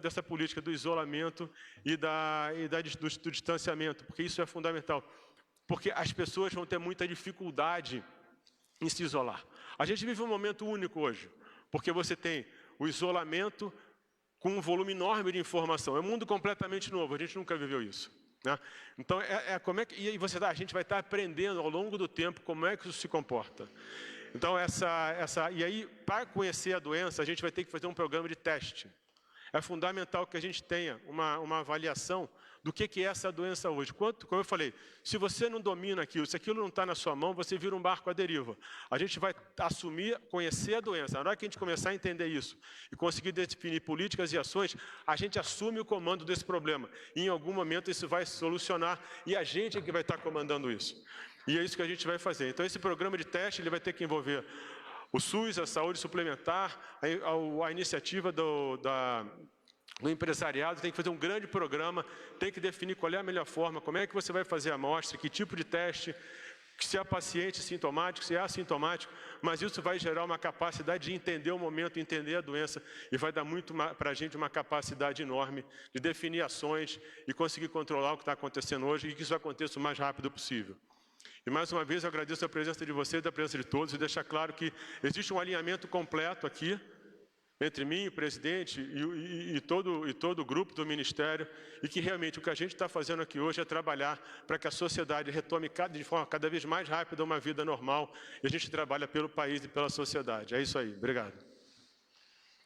dessa política do isolamento e do distanciamento, porque isso é fundamental. Porque as pessoas vão ter muita dificuldade em se isolar. A gente vive um momento único hoje, porque você tem o isolamento com um volume enorme de informação. É um mundo completamente novo, a gente nunca viveu isso, né? Então, a gente vai estar aprendendo ao longo do tempo como é que isso se comporta. Então, e aí, para conhecer a doença, a gente vai ter que fazer um programa de teste. É fundamental que a gente tenha uma avaliação do que é essa doença hoje. Como eu falei, se você não domina aquilo, se aquilo não está na sua mão, você vira um barco à deriva. A gente vai assumir, conhecer a doença. Na hora que a gente começar a entender isso e conseguir definir políticas e ações, a gente assume o comando desse problema. E em algum momento isso vai se solucionar e a gente é que vai estar comandando isso. E é isso que a gente vai fazer. Então esse programa de teste ele vai ter que envolver o SUS, a saúde suplementar, a iniciativa do empresariado, tem que fazer um grande programa, tem que definir qual é a melhor forma, como é que você vai fazer a amostra, que tipo de teste, se é paciente sintomático, se é assintomático, mas isso vai gerar uma capacidade de entender o momento, entender a doença, e vai dar muito para a gente uma capacidade enorme de definir ações e conseguir controlar o que está acontecendo hoje e que isso aconteça o mais rápido possível. E mais uma vez eu agradeço a presença de vocês, da presença de todos, e deixar claro que existe um alinhamento completo aqui, entre mim, o presidente e todo o grupo do Ministério, e que realmente o que a gente está fazendo aqui hoje é trabalhar para que a sociedade retome de forma cada vez mais rápida uma vida normal, e a gente trabalha pelo país e pela sociedade. É isso aí. Obrigado.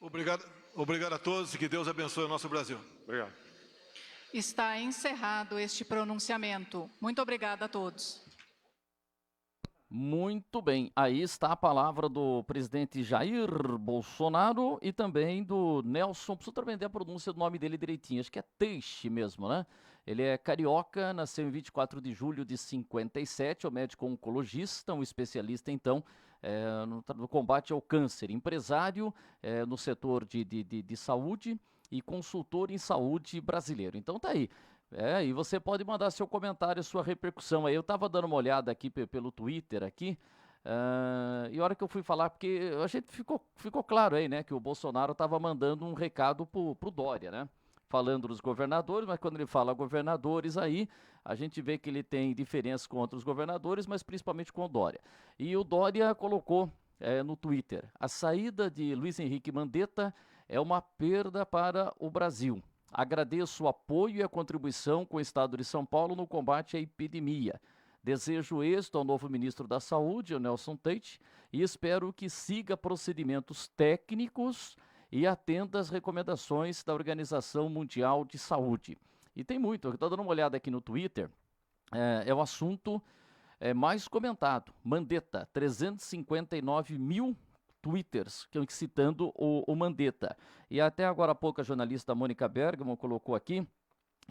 Obrigado a todos e que Deus abençoe o nosso Brasil. Obrigado. Está encerrado este pronunciamento. Muito obrigada a todos. Muito bem, aí está a palavra do presidente Jair Bolsonaro e também do Nelson, preciso também ver a pronúncia do nome dele direitinho, acho que é Teixe mesmo, né? Ele é carioca, nasceu em 24 de julho de 57, é um médico oncologista, um especialista então no combate ao câncer, empresário no setor de saúde e consultor em saúde brasileiro. Então tá aí. E você pode mandar seu comentário, sua repercussão aí. Eu estava dando uma olhada aqui pelo Twitter aqui, e a hora que eu fui falar, porque a gente ficou claro aí, né, que o Bolsonaro estava mandando um recado pro Dória, né, falando dos governadores, mas quando ele fala governadores aí, a gente vê que ele tem diferenças com outros governadores, mas principalmente com o Dória. E o Dória colocou no Twitter: a saída de Luiz Henrique Mandetta é uma perda para o Brasil. Agradeço o apoio e a contribuição com o Estado de São Paulo no combate à epidemia. Desejo êxito ao novo ministro da Saúde, o Nelson Teixe, e espero que siga procedimentos técnicos e atenda às recomendações da Organização Mundial de Saúde. E tem muito, eu estou dando uma olhada aqui no Twitter, é o assunto mais comentado. Mandetta, 359 mil twitters citando o Mandetta. E até agora há pouco a jornalista Mônica Bergamo colocou aqui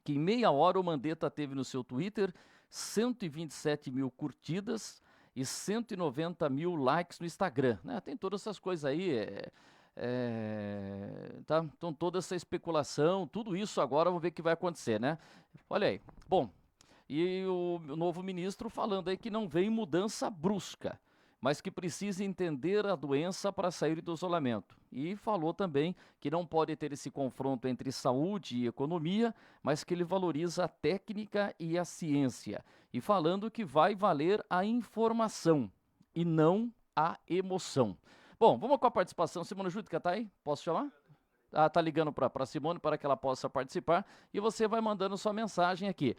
que em meia hora o Mandetta teve no seu Twitter 127 mil curtidas e 190 mil likes no Instagram, né? Tem todas essas coisas aí, tá? Então toda essa especulação, tudo isso agora vamos ver o que vai acontecer, né? Olha aí, bom, e o novo ministro falando aí que não vem mudança brusca, mas que precisa entender a doença para sair do isolamento. E falou também que não pode ter esse confronto entre saúde e economia, mas que ele valoriza a técnica e a ciência. E falando que vai valer a informação e não a emoção. Bom, vamos com a participação. Simone Júdica, tá aí? Posso chamar? Tá ligando para Simone para que ela possa participar. E você vai mandando sua mensagem aqui.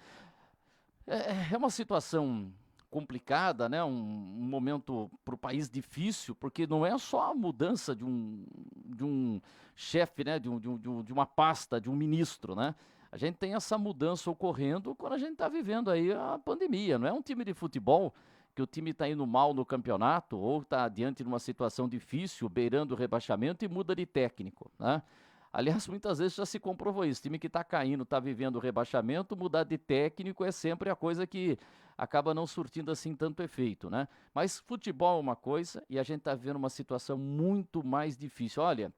É uma situação complicada, né? Um momento para o país difícil, porque não é só a mudança de um chefe, né? de uma pasta, de um ministro, né? A gente tem essa mudança ocorrendo quando a gente está vivendo aí a pandemia. Não é um time de futebol que o time está indo mal no campeonato ou está diante de uma situação difícil, beirando o rebaixamento e muda de técnico, né? Aliás, muitas vezes já se comprovou isso. O time que está caindo, está vivendo o rebaixamento, mudar de técnico é sempre a coisa que acaba não surtindo assim tanto efeito, né? Mas futebol é uma coisa e a gente está vivendo uma situação muito mais difícil. Olha,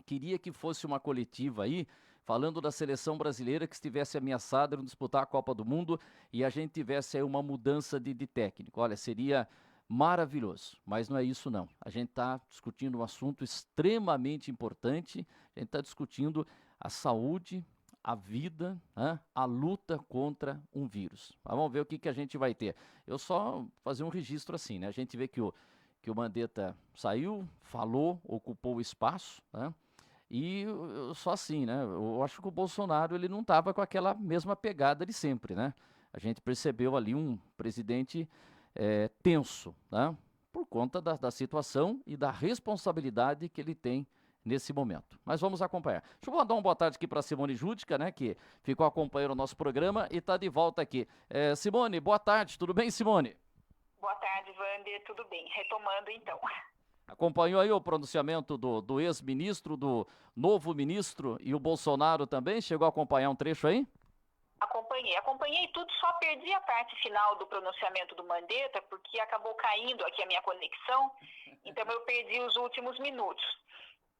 queria que fosse uma coletiva aí, falando da seleção brasileira que estivesse ameaçada de disputar a Copa do Mundo e a gente tivesse aí uma mudança de técnico. Olha, seria maravilhoso, mas não é isso não. A gente está discutindo um assunto extremamente importante, a gente está discutindo a saúde, a vida, né? A luta contra um vírus. Mas vamos ver o que a gente vai ter. Eu só fazer um registro assim, né? A gente vê que o Mandetta saiu, falou, ocupou o espaço, né? E só assim, né? Eu acho que o Bolsonaro ele não estava com aquela mesma pegada de sempre, né? A gente percebeu ali um presidente tenso, né? Por conta da situação e da responsabilidade que ele tem nesse momento. Mas vamos acompanhar. Deixa eu mandar uma boa tarde aqui para Simone Júdica, né, que ficou acompanhando o nosso programa e está de volta aqui. Simone, boa tarde, tudo bem, Simone? Boa tarde, Wander, tudo bem? Retomando, então. Acompanhou aí o pronunciamento do ex-ministro, do novo ministro e o Bolsonaro também? Chegou a acompanhar um trecho aí? Acompanhei tudo, só perdi a parte final do pronunciamento do Mandetta, porque acabou caindo aqui a minha conexão, então eu perdi os últimos minutos.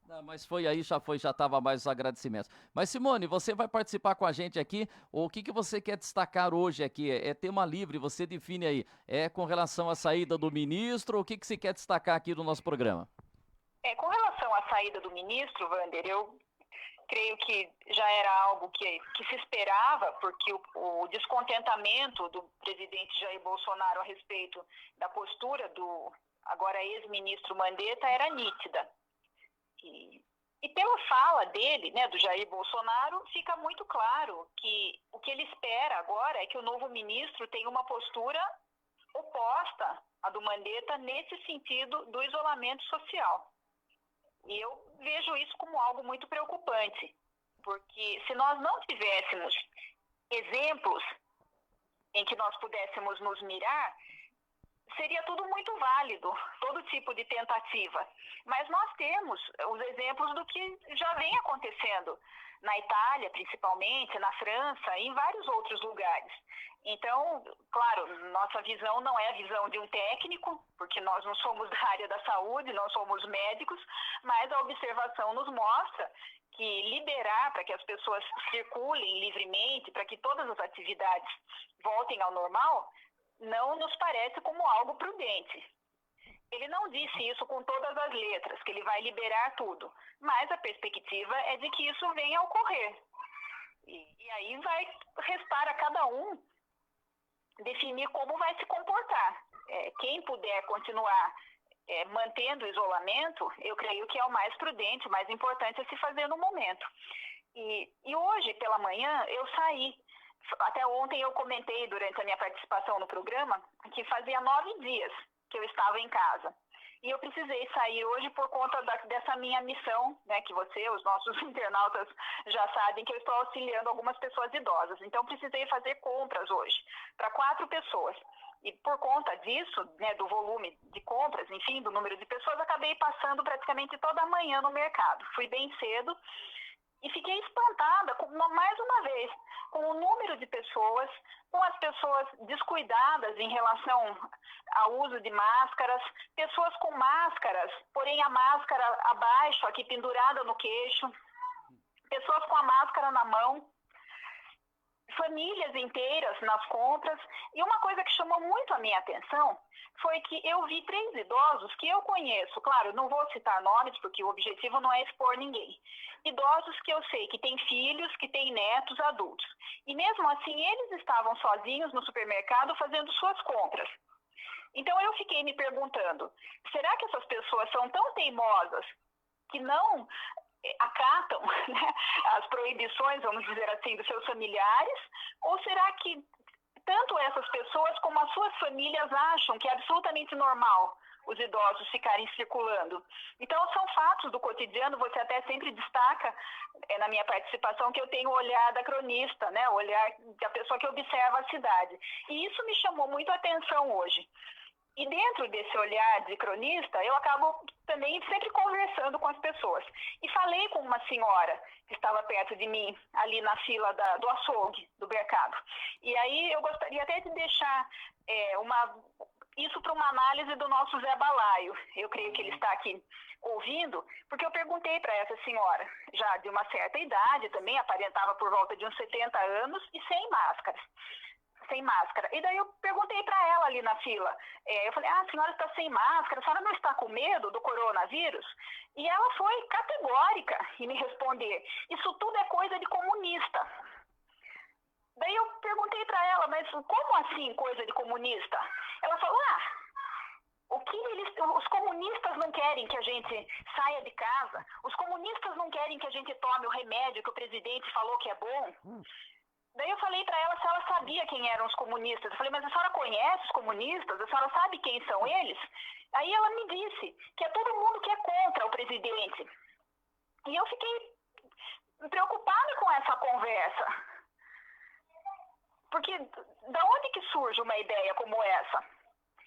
Não, mas foi aí, já estava mais os agradecimentos. Mas Simone, você vai participar com a gente aqui, o que você quer destacar hoje aqui? É tema livre, você define aí, com relação à saída do ministro, o que você quer destacar aqui no nosso programa? Com relação à saída do ministro, Wander, eu creio que já era algo que se esperava, porque o descontentamento do presidente Jair Bolsonaro a respeito da postura do agora ex-ministro Mandetta era nítida. E pela fala dele, né, do Jair Bolsonaro, fica muito claro que o que ele espera agora é que o novo ministro tenha uma postura oposta à do Mandetta nesse sentido do isolamento social. E eu vejo isso como algo muito preocupante, porque se nós não tivéssemos exemplos em que nós pudéssemos nos mirar, seria tudo muito válido, todo tipo de tentativa. Mas nós temos os exemplos do que já vem acontecendo na Itália, principalmente, na França e em vários outros lugares. Então, claro, nossa visão não é a visão de um técnico, porque nós não somos da área da saúde, não somos médicos, mas a observação nos mostra que liberar para que as pessoas circulem livremente, para que todas as atividades voltem ao normal, não nos parece como algo prudente. Ele não disse isso com todas as letras, que ele vai liberar tudo, mas a perspectiva é de que isso venha a ocorrer. E aí vai restar a cada um definir como vai se comportar. Quem puder continuar mantendo o isolamento, eu creio que é o mais prudente, o mais importante a se fazer no momento. E hoje, pela manhã, eu saí. Até ontem eu comentei durante a minha participação no programa que fazia 9 dias que eu estava em casa. E eu precisei sair hoje por conta dessa minha missão, né, que os nossos internautas já sabem que eu estou auxiliando algumas pessoas idosas. Então precisei fazer compras hoje para 4 pessoas. E por conta disso, né, do volume de compras, enfim, do número de pessoas, acabei passando praticamente toda a manhã no mercado. Fui bem cedo. E fiquei espantada, mais uma vez, com o número de pessoas, com as pessoas descuidadas em relação ao uso de máscaras, pessoas com máscaras, porém a máscara abaixo, aqui pendurada no queixo, pessoas com a máscara na mão, famílias inteiras nas compras. E uma coisa que chamou muito a minha atenção foi que eu vi 3 idosos que eu conheço, claro, não vou citar nomes porque o objetivo não é expor ninguém, idosos que eu sei que têm filhos, que têm netos adultos. E mesmo assim eles estavam sozinhos no supermercado fazendo suas compras. Então eu fiquei me perguntando, será que essas pessoas são tão teimosas que não acatam, né, as proibições, vamos dizer assim, dos seus familiares? Ou será que tanto essas pessoas como as suas famílias acham que é absolutamente normal os idosos ficarem circulando? Então, são fatos do cotidiano. Você até sempre destaca na minha participação que eu tenho o olhar da cronista, né, o olhar da pessoa que observa a cidade. E isso me chamou muito a atenção hoje. E dentro desse olhar de cronista, eu acabo também sempre conversando com as pessoas. E falei com uma senhora que estava perto de mim, ali na fila do açougue, do mercado. E aí eu gostaria até de deixar isso para uma análise do nosso Zé Balaio. Eu creio que ele está aqui ouvindo, porque eu perguntei para essa senhora, já de uma certa idade também, aparentava por volta de uns 70 anos e sem máscara. E daí eu perguntei para ela ali na fila, eu falei, a senhora está sem máscara, a senhora não está com medo do coronavírus? E ela foi categórica em me responder, isso tudo é coisa de comunista. Daí eu perguntei para ela, mas como assim coisa de comunista? Ela falou, os comunistas não querem que a gente saia de casa, os comunistas não querem que a gente tome o remédio que o presidente falou que é bom. Daí eu falei para ela se ela sabia quem eram os comunistas. Eu falei, mas a senhora conhece os comunistas? A senhora sabe quem são eles? Aí ela me disse que é todo mundo que é contra o presidente. E eu fiquei preocupada com essa conversa. Porque da onde que surge uma ideia como essa?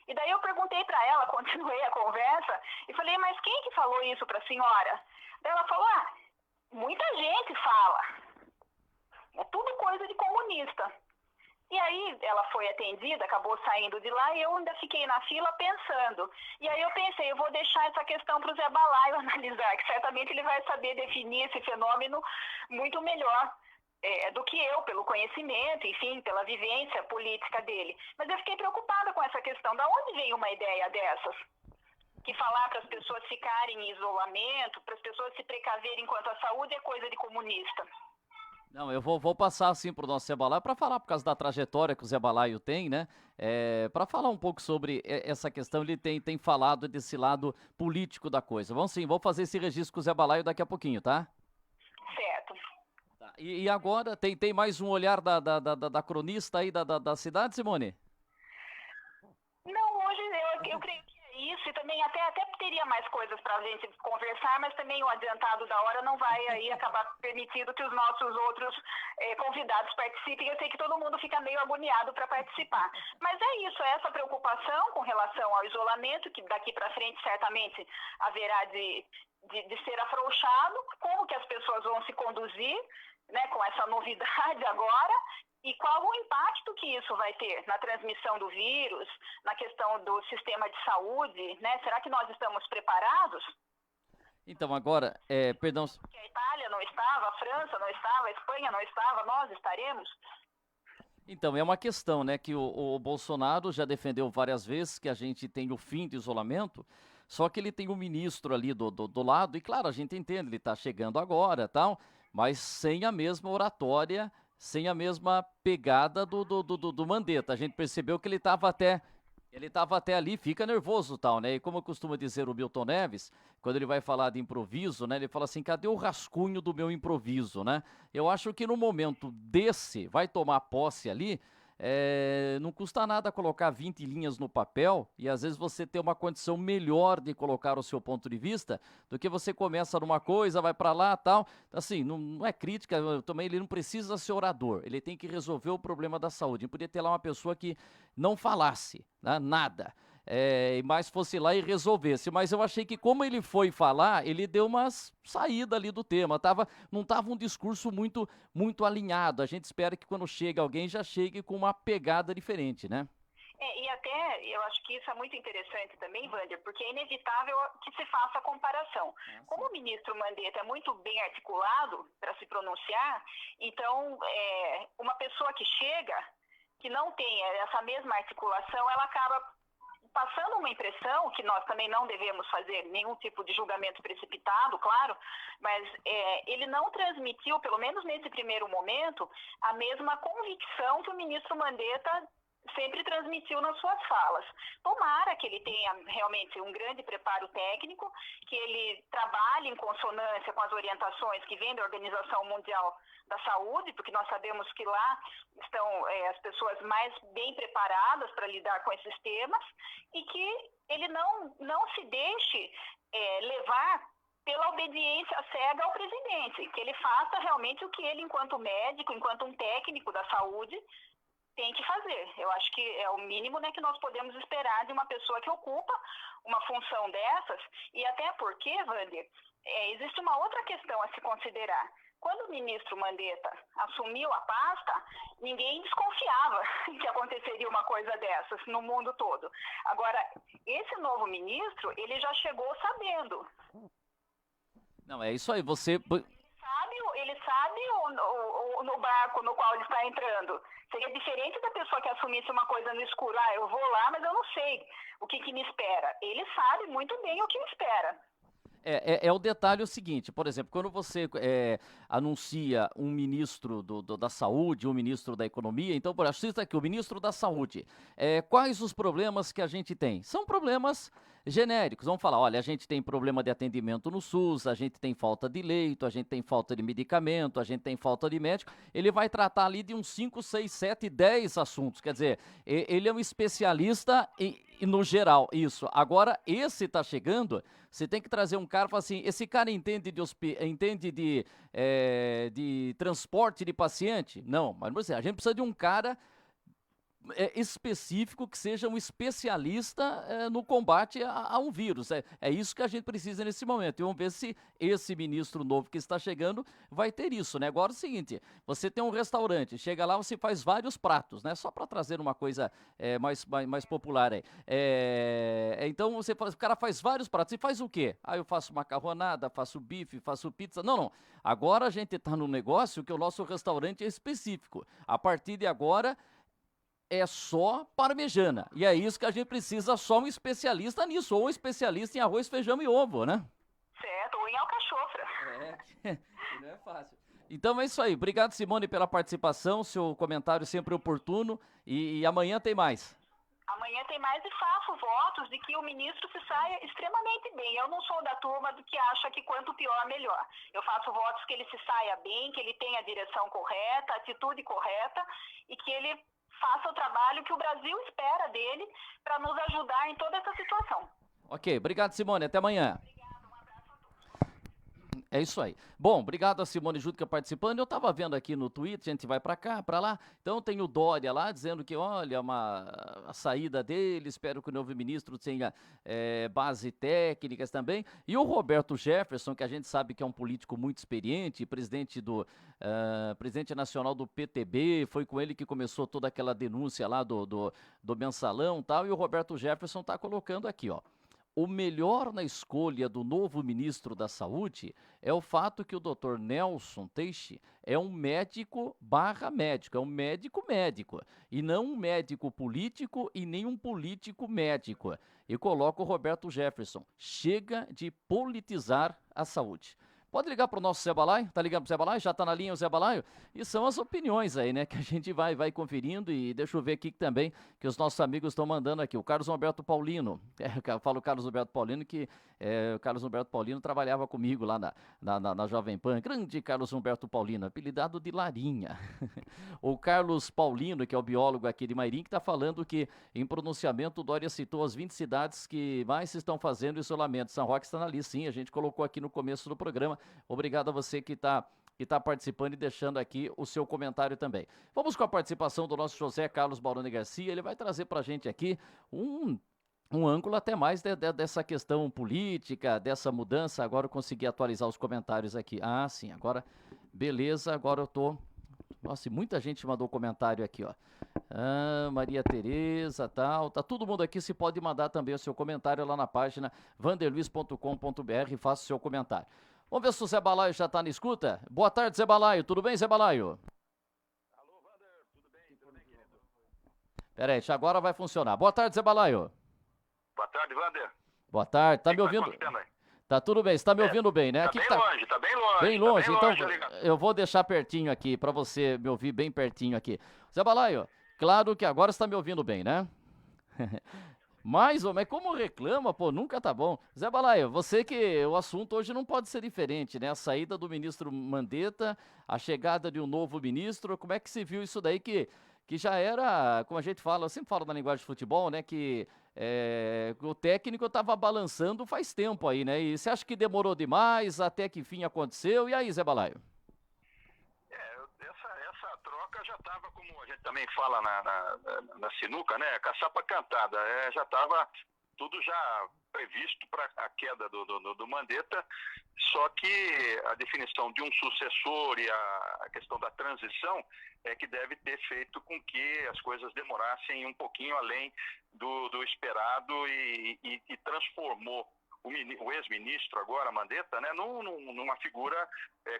E daí eu perguntei para ela, continuei a conversa, e falei, mas quem que falou isso para a senhora? Daí ela falou, muita gente fala. É tudo coisa de comunista. E aí ela foi atendida, acabou saindo de lá e eu ainda fiquei na fila pensando. E aí eu pensei, eu vou deixar essa questão para o Zé Balaio analisar, que certamente ele vai saber definir esse fenômeno muito melhor do que eu, pelo conhecimento, enfim, pela vivência política dele. Mas eu fiquei preocupada com essa questão. Da onde veio uma ideia dessas? Que falar para as pessoas ficarem em isolamento, para as pessoas se precaverem quanto à saúde é coisa de comunista. Não, eu vou passar assim para o nosso Zé Balaio para falar por causa da trajetória que o Zé Balaio tem, né? Para falar um pouco sobre essa questão, ele tem falado desse lado político da coisa. Vamos sim, vou fazer esse registro com o Zé Balaio daqui a pouquinho, tá? Certo. Tá. E agora, tem mais um olhar da cronista aí da cidade, Simone? Não, hoje eu creio que isso, e também até teria mais coisas para a gente conversar, mas também o adiantado da hora não vai aí acabar permitindo que os nossos outros convidados participem. Eu sei que todo mundo fica meio agoniado para participar. Mas é isso, é essa preocupação com relação ao isolamento, que daqui para frente certamente haverá de ser afrouxado, como que as pessoas vão se conduzir, né, com essa novidade agora, e qual o impacto que isso vai ter na transmissão do vírus, na questão do sistema de saúde, né? Será que nós estamos preparados? Então, agora, perdão... Porque a Itália não estava, a França não estava, a Espanha não estava, nós estaremos? Então, é uma questão, né, que o Bolsonaro já defendeu várias vezes que a gente tem o fim do isolamento, só que ele tem um ministro ali do lado, e claro, a gente entende, ele está chegando agora, tal, mas sem a mesma oratória, sem a mesma pegada do Mandetta. A gente percebeu que ele estava até ali, fica nervoso tal, né? E como costuma dizer o Milton Neves, quando ele vai falar de improviso, né? Ele fala assim, cadê o rascunho do meu improviso, né? Eu acho que no momento desse, vai tomar posse ali, não custa nada colocar 20 linhas no papel e às vezes você ter uma condição melhor de colocar o seu ponto de vista do que você começa numa coisa, vai para lá tal. Assim, não é crítica, também ele não precisa ser orador, ele tem que resolver o problema da saúde. Podia ter lá uma pessoa que não falasse, né, nada. Mas fosse lá e resolvesse, mas eu achei que como ele foi falar, ele deu umas saída ali do tema, não estava um discurso muito alinhado. A gente espera que quando chega alguém já chegue com uma pegada diferente, né? E até eu acho que isso é muito interessante também, Wander, porque é inevitável que se faça a comparação. Como o ministro Mandetta é muito bem articulado para se pronunciar, então uma pessoa que chega, que não tem essa mesma articulação, ela acaba passando uma impressão, que nós também não devemos fazer nenhum tipo de julgamento precipitado, claro, mas ele não transmitiu, pelo menos nesse primeiro momento, a mesma convicção que o ministro Mandetta sempre transmitiu nas suas falas. Tomara que ele tenha realmente um grande preparo técnico, que ele trabalhe em consonância com as orientações que vêm da Organização Mundial da Saúde, porque nós sabemos que lá estão as pessoas mais bem preparadas para lidar com esses temas, e que ele não se deixe levar pela obediência cega ao presidente, que ele faça realmente o que ele, enquanto médico, enquanto um técnico da saúde, tem que fazer. Eu acho que é o mínimo, né, que nós podemos esperar de uma pessoa que ocupa uma função dessas, e até porque, Wander, existe uma outra questão a se considerar. Quando o ministro Mandetta assumiu a pasta, ninguém desconfiava que aconteceria uma coisa dessas no mundo todo. Agora, esse novo ministro, ele já chegou sabendo. Não, é isso aí, Ele sabe no barco no qual ele está entrando. Seria diferente da pessoa que assumisse uma coisa no escuro. Eu vou lá, mas eu não sei o que me espera. Ele sabe muito bem o que me espera. O detalhe o seguinte, por exemplo, quando você anuncia um ministro da saúde, um ministro da economia, então, por exemplo, aqui, o ministro da saúde, quais os problemas que a gente tem? São problemas genéricos. Vamos falar, olha, a gente tem problema de atendimento no SUS, a gente tem falta de leito, a gente tem falta de medicamento, a gente tem falta de médico. Ele vai tratar ali de uns 5, 6, 7, 10 assuntos. Quer dizer, ele é um especialista no geral, isso. Agora, esse tá chegando, você tem que trazer um cara e falar assim, esse cara entende de transporte de paciente? Não, mas a gente precisa de um cara específico, que seja um especialista no combate a um vírus. É isso que a gente precisa nesse momento. E vamos ver se esse ministro novo que está chegando vai ter isso, né? Agora é o seguinte, você tem um restaurante, chega lá, você faz vários pratos, né? Só para trazer uma coisa mais popular aí. Então, o cara faz vários pratos. E faz o quê? Eu faço macarronada, faço bife, faço pizza. Não. Agora a gente está num negócio que o nosso restaurante é específico. A partir de agora é só parmegiana. E é isso que a gente precisa, só um especialista nisso, ou um especialista em arroz, feijão e ovo, né? Certo, ou em alcachofra. Não é fácil. Então é isso aí. Obrigado, Simone, pela participação, seu comentário sempre oportuno. E amanhã tem mais. Amanhã tem mais e faço votos de que o ministro se saia extremamente bem. Eu não sou da turma do que acha que quanto pior, melhor. Eu faço votos que ele se saia bem, que ele tenha a direção correta, a atitude correta e que ele faça o trabalho que o Brasil espera dele para nos ajudar em toda essa situação. Ok, obrigado, Simone. Até amanhã. Obrigada, um abraço a todos. É isso aí. Bom, obrigado a Simone Judica participando. Eu estava vendo aqui no Twitter, a gente vai para cá, para lá. Então tem o Dória lá dizendo que, olha, a saída dele, espero que o novo ministro tenha base técnicas também. E o Roberto Jefferson, que a gente sabe que é um político muito experiente, presidente nacional do PTB, foi com ele que começou toda aquela denúncia lá do mensalão e tal. E o Roberto Jefferson está colocando aqui, ó. O melhor na escolha do novo ministro da Saúde é o fato que o Dr. Nelson Teixe é um médico/médico, é um médico, e não um médico político e nem um político médico. E coloca o Roberto Jefferson, chega de politizar a saúde. Pode ligar para o nosso Zé Balaio? Tá ligando para o Zé Balaio? Já está na linha o Zé Balaio? E são as opiniões aí, né? Que a gente vai conferindo e deixa eu ver aqui também que os nossos amigos estão mandando aqui. O Carlos Humberto Paulino. Eu falo Carlos Humberto Paulino que o Carlos Humberto Paulino trabalhava comigo lá na Jovem Pan. Grande Carlos Humberto Paulino, apelidado de Larinha. O Carlos Paulino, que é o biólogo aqui de Mairim, que está falando que em pronunciamento o Dória citou as 20 cidades que mais estão fazendo isolamento. São Roque está na lista, sim, a gente colocou aqui no começo do programa. Obrigado a você que está participando e deixando aqui o seu comentário também. Vamos com a participação do nosso José Carlos Baroni Garcia. Ele vai trazer para a gente aqui um ângulo até mais dessa questão política, dessa mudança. Agora eu consegui atualizar os comentários aqui. Ah, sim, agora, beleza, agora eu tô... Nossa, e muita gente mandou comentário aqui, ó. Maria Tereza, tal, tá todo mundo aqui, se pode mandar também o seu comentário lá na página vanderluiz.com.br e faça o seu comentário. Vamos ver se o Zé Balaio já está na escuta. Boa tarde, Zé Balaio. Tudo bem, Zé Balaio? Alô, Vander. Tudo bem, querido? Peraí, agora vai funcionar. Boa tarde, Zé Balaio. Boa tarde, Vander. Boa tarde. Tá me ouvindo? Tá tudo bem, você tá me ouvindo bem, né? Tá aqui bem tá longe, tá bem longe. Bem longe, tá bem então longe, eu vou deixar pertinho aqui para você me ouvir bem pertinho aqui. Zé Balaio, claro que agora você tá me ouvindo bem, né? Mas como reclama, pô, nunca tá bom. Zé Balaio, você que o assunto hoje não pode ser diferente, né? A saída do ministro Mandetta, a chegada de um novo ministro, como é que se viu isso daí que já era, como a gente fala, eu sempre falo na linguagem de futebol, né? Que o técnico estava balançando faz tempo aí, né? E você acha que demorou demais, até que fim aconteceu? E aí, Zé Balaio? Essa troca já estava, como a gente também fala na sinuca, né? Caçapa cantada. Já estava tudo já previsto para a queda do Mandetta, só que a definição de um sucessor e a questão da transição é que deve ter feito com que as coisas demorassem um pouquinho além do esperado e transformou o ex-ministro agora, Mandetta, né, numa figura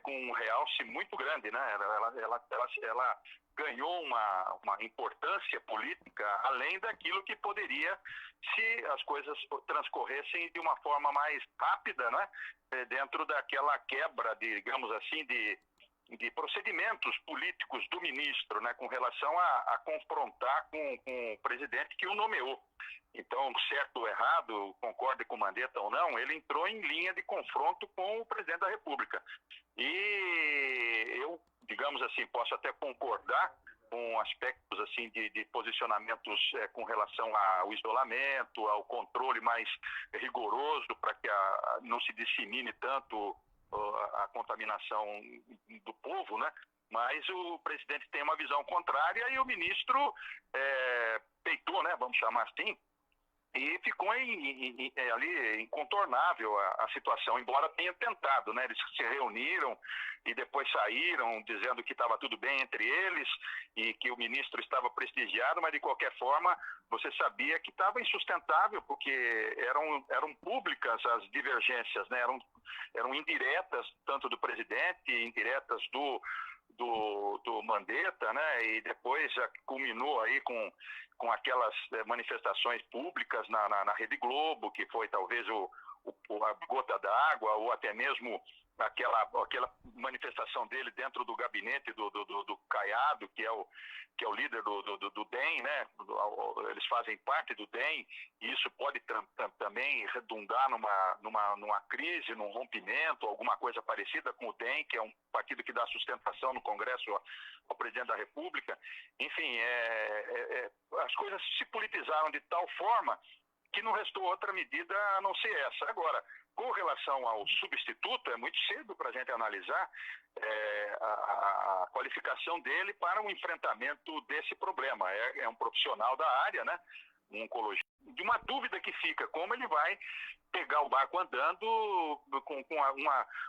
com um realce muito grande, né? Ela ganhou uma importância política além daquilo que poderia se as coisas transcorressem de uma forma mais rápida, né? Dentro daquela quebra, digamos assim, de procedimentos políticos do ministro, né, com relação a confrontar com o presidente que o nomeou. Então, certo ou errado, concorde com o Mandetta ou não, ele entrou em linha de confronto com o presidente da República. E eu, digamos assim, posso até concordar com aspectos assim de posicionamentos com relação ao isolamento, ao controle mais rigoroso para que não se dissemine tanto a contaminação do povo, né? Mas o presidente tem uma visão contrária e o ministro peitou, né? Vamos chamar assim. E ficou ali incontornável a situação, embora tenha tentado, né? Eles se reuniram e depois saíram dizendo que estava tudo bem entre eles e que o ministro estava prestigiado, mas de qualquer forma você sabia que estava insustentável, porque eram públicas as divergências, né? Eram indiretas, tanto do presidente, indiretas do Mandetta, né? E depois já culminou aí com aquelas manifestações públicas na Rede Globo, que foi talvez a gota d'água, ou até mesmo aquela manifestação dele dentro do gabinete do Caiado, que é o líder do DEM, né? Eles fazem parte do DEM, e isso pode também redundar numa crise, num rompimento, alguma coisa parecida com o DEM, que é um partido que dá sustentação no Congresso ao presidente da República. Enfim, as coisas se politizaram de tal forma que não restou outra medida a não ser essa. Agora, com relação ao substituto, é muito cedo para a gente analisar a qualificação dele para o enfrentamento desse problema. É um profissional da área, né? Um oncologista. De uma dúvida que fica, como ele vai pegar o barco andando com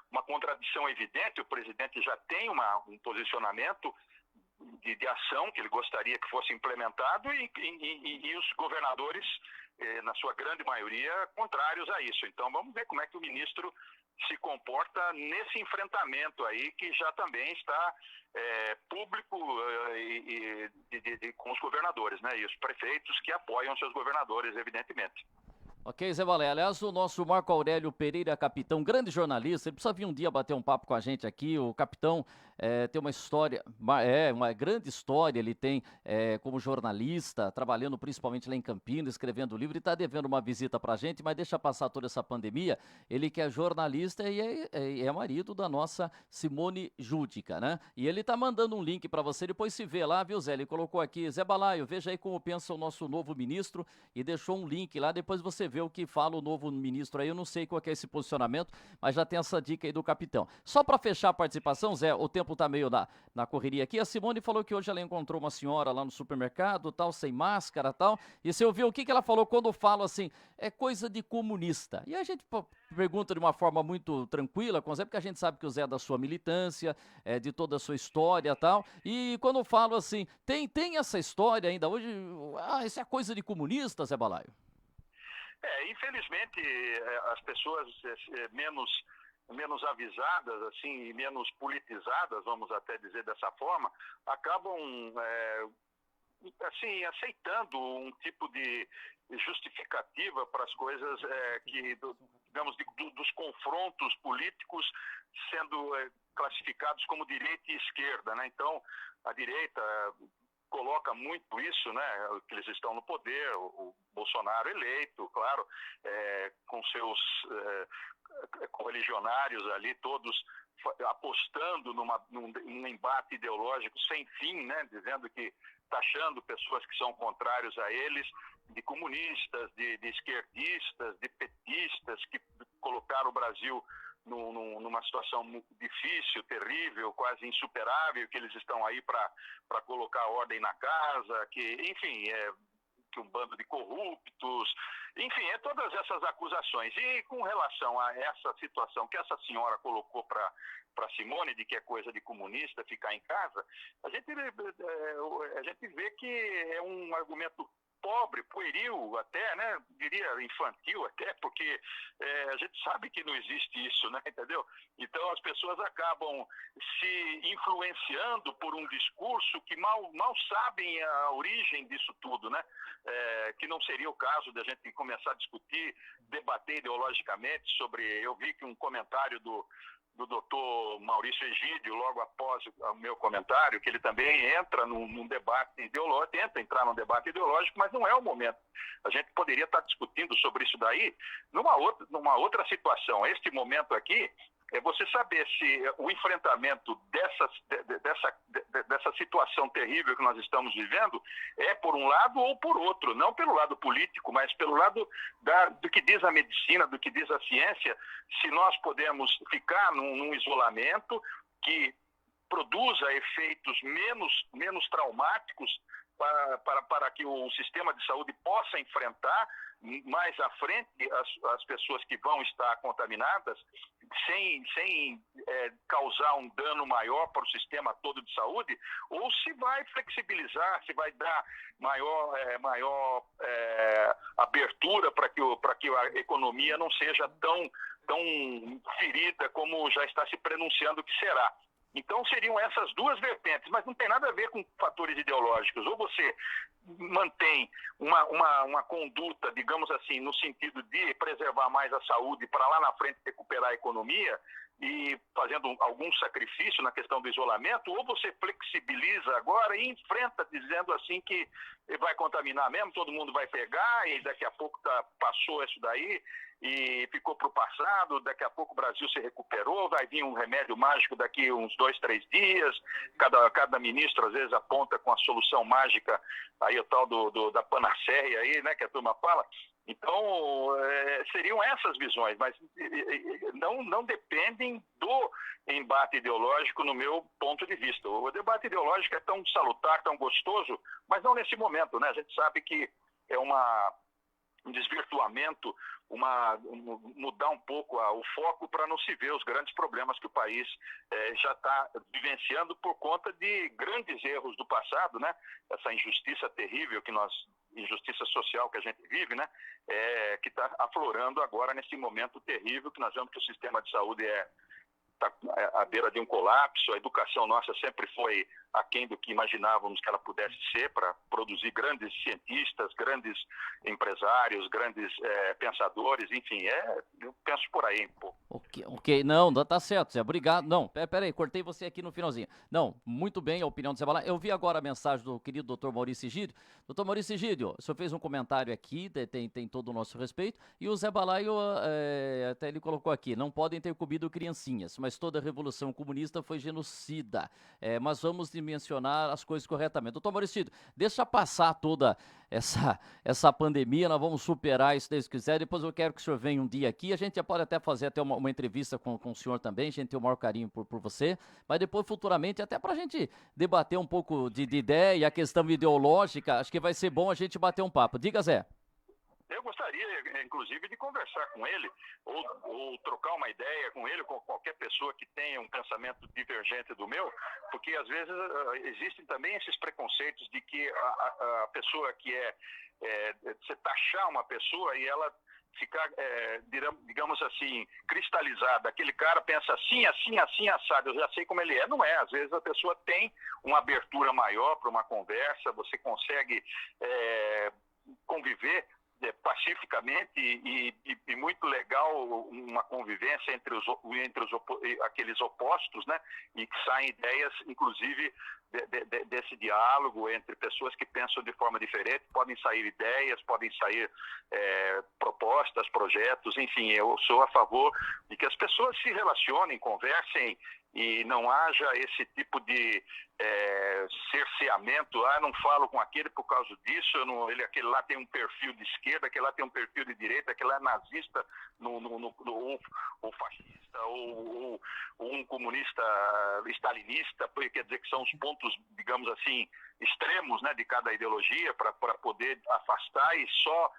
uma contradição evidente. O presidente já tem um posicionamento de ação que ele gostaria que fosse implementado e os governadores, na sua grande maioria, contrários a isso. Então vamos ver como é que o ministro se comporta nesse enfrentamento aí, que já também está público com os governadores, né? E os prefeitos que apoiam seus governadores, evidentemente. Ok, Zé Balé. Aliás, o nosso Marco Aurélio Pereira, capitão, grande jornalista, ele precisa vir um dia bater um papo com a gente aqui. O capitão tem uma história, uma grande história, ele tem como jornalista, trabalhando principalmente lá em Campinas, escrevendo livro, e está devendo uma visita pra gente, mas deixa passar toda essa pandemia. Ele que é jornalista e é marido da nossa Simone Júdica, né? E ele tá mandando um link para você, depois se vê lá, viu, Zé? Ele colocou aqui, Zé Balaio, veja aí como pensa o nosso novo ministro, e deixou um link lá, depois você vê o que fala o novo ministro aí. Eu não sei qual que é esse posicionamento, mas já tem essa dica aí do capitão. Só para fechar a participação, Zé, o tempo tá meio na correria aqui. A Simone falou que hoje ela encontrou uma senhora lá no supermercado, tal, sem máscara, tal, e você ouviu o que ela falou quando fala assim, é coisa de comunista. E a gente pergunta de uma forma muito tranquila com o Zé, porque a gente sabe que o Zé é da sua militância, de toda a sua história, tal, e quando falo assim, tem essa história ainda hoje, isso é coisa de comunista, Zé Balaio? Infelizmente, as pessoas menos avisadas, assim, e menos politizadas, vamos até dizer dessa forma, acabam assim, aceitando um tipo de justificativa para as coisas digamos, dos confrontos políticos sendo classificados como direita e esquerda, né? Então, a direita coloca muito isso, né, que eles estão no poder, o Bolsonaro eleito, claro, com seus correligionários ali, todos apostando num embate ideológico sem fim, né, dizendo que, taxando pessoas que são contrários a eles, de comunistas, de esquerdistas, de petistas, que colocaram o Brasil numa situação muito difícil, terrível, quase insuperável, que eles estão aí para colocar ordem na casa, que, enfim, que um bando de corruptos, enfim, todas essas acusações. E com relação a essa situação que essa senhora colocou para Simone, de que é coisa de comunista ficar em casa, a gente vê que é um argumento pobre, pueril até, né, diria infantil até, porque a gente sabe que não existe isso, né, entendeu? Então as pessoas acabam se influenciando por um discurso que mal sabem a origem disso tudo, né, que não seria o caso de a gente começar a discutir, debater ideologicamente sobre. Eu vi que um comentário do do doutor Maurício Egídio, logo após o meu comentário, que ele também entra num debate ideológico, tenta entrar num debate ideológico, mas não é o momento. A gente poderia estar discutindo sobre isso daí numa outra situação. Este momento aqui é você saber se o enfrentamento dessa situação terrível que nós estamos vivendo é por um lado ou por outro, não pelo lado político, mas pelo lado do que diz a medicina, do que diz a ciência, se nós podemos ficar num isolamento que produza efeitos menos traumáticos para que o sistema de saúde possa enfrentar mais à frente as pessoas que vão estar contaminadas, sem causar um dano maior para o sistema todo de saúde, ou se vai flexibilizar, se vai dar maior abertura para que a economia não seja tão ferida como já está se pronunciando que será. Então seriam essas duas vertentes, mas não tem nada a ver com fatores ideológicos. Ou você mantém uma conduta, digamos assim, no sentido de preservar mais a saúde para lá na frente recuperar a economia e fazendo algum sacrifício na questão do isolamento, ou você flexibiliza agora e enfrenta dizendo assim que vai contaminar mesmo, todo mundo vai pegar e daqui a pouco passou isso daí e ficou para o passado, daqui a pouco o Brasil se recuperou, vai vir um remédio mágico daqui uns 2, 3 dias, cada ministro às vezes aponta com a solução mágica, aí o tal da panaceia aí, né, que a turma fala. Então, seriam essas visões, mas não dependem do embate ideológico no meu ponto de vista. O debate ideológico é tão salutar, tão gostoso, mas não nesse momento, né? A gente sabe que é um desvirtuamento, mudar um pouco o foco para não se ver os grandes problemas que o país já está vivenciando por conta de grandes erros do passado, né? Essa injustiça terrível injustiça social que a gente vive, né? Que está aflorando agora nesse momento terrível que nós vemos que o sistema de saúde está à beira de um colapso. A educação nossa sempre foi aquém do que imaginávamos que ela pudesse ser para produzir grandes cientistas, grandes empresários, grandes pensadores, enfim, eu penso por aí um pouco. Ok, não, tá certo, Zé, obrigado. Não, peraí, cortei você aqui no finalzinho. Não, muito bem a opinião do Zé Balai. Eu vi agora a mensagem do querido doutor Maurício Egídio. Doutor Maurício Egídio, o senhor fez um comentário aqui, tem todo o nosso respeito, e o Zé Balai, até ele colocou aqui, não podem ter comido criancinhas, mas toda a Revolução Comunista foi genocida. Mas vamos mencionar as coisas corretamente. Doutor Maurício, deixa passar toda essa pandemia, nós vamos superar isso, se quiser. Depois eu quero que o senhor venha um dia aqui, a gente já pode até fazer uma entrevista com o senhor também, a gente tem o maior carinho por você, mas depois futuramente até para a gente debater um pouco de ideia, a questão ideológica, acho que vai ser bom a gente bater um papo. Diga, Zé. Eu gostaria, inclusive, de conversar com ele ou trocar uma ideia com ele, com qualquer pessoa que tenha um pensamento divergente do meu, porque às vezes existem também esses preconceitos de que a pessoa que você taxar uma pessoa e ela ficar, digamos assim, cristalizada. Aquele cara pensa assim, assado, eu já sei como ele é. Não é, às vezes a pessoa tem uma abertura maior para uma conversa, você consegue conviver pacificamente e muito legal uma convivência entre aqueles opostos, né? E que saem ideias, inclusive, desse diálogo entre pessoas que pensam de forma diferente. Podem sair ideias, podem sair propostas, projetos, enfim, eu sou a favor de que as pessoas se relacionem, conversem e não haja esse tipo de cerceamento. Não falo com aquele por causa disso, aquele lá tem um perfil de esquerda, aquele lá tem um perfil de direita, aquele lá é nazista ou fascista ou um comunista stalinista, quer dizer que são os pontos, digamos assim, extremos, né, de cada ideologia para poder afastar e só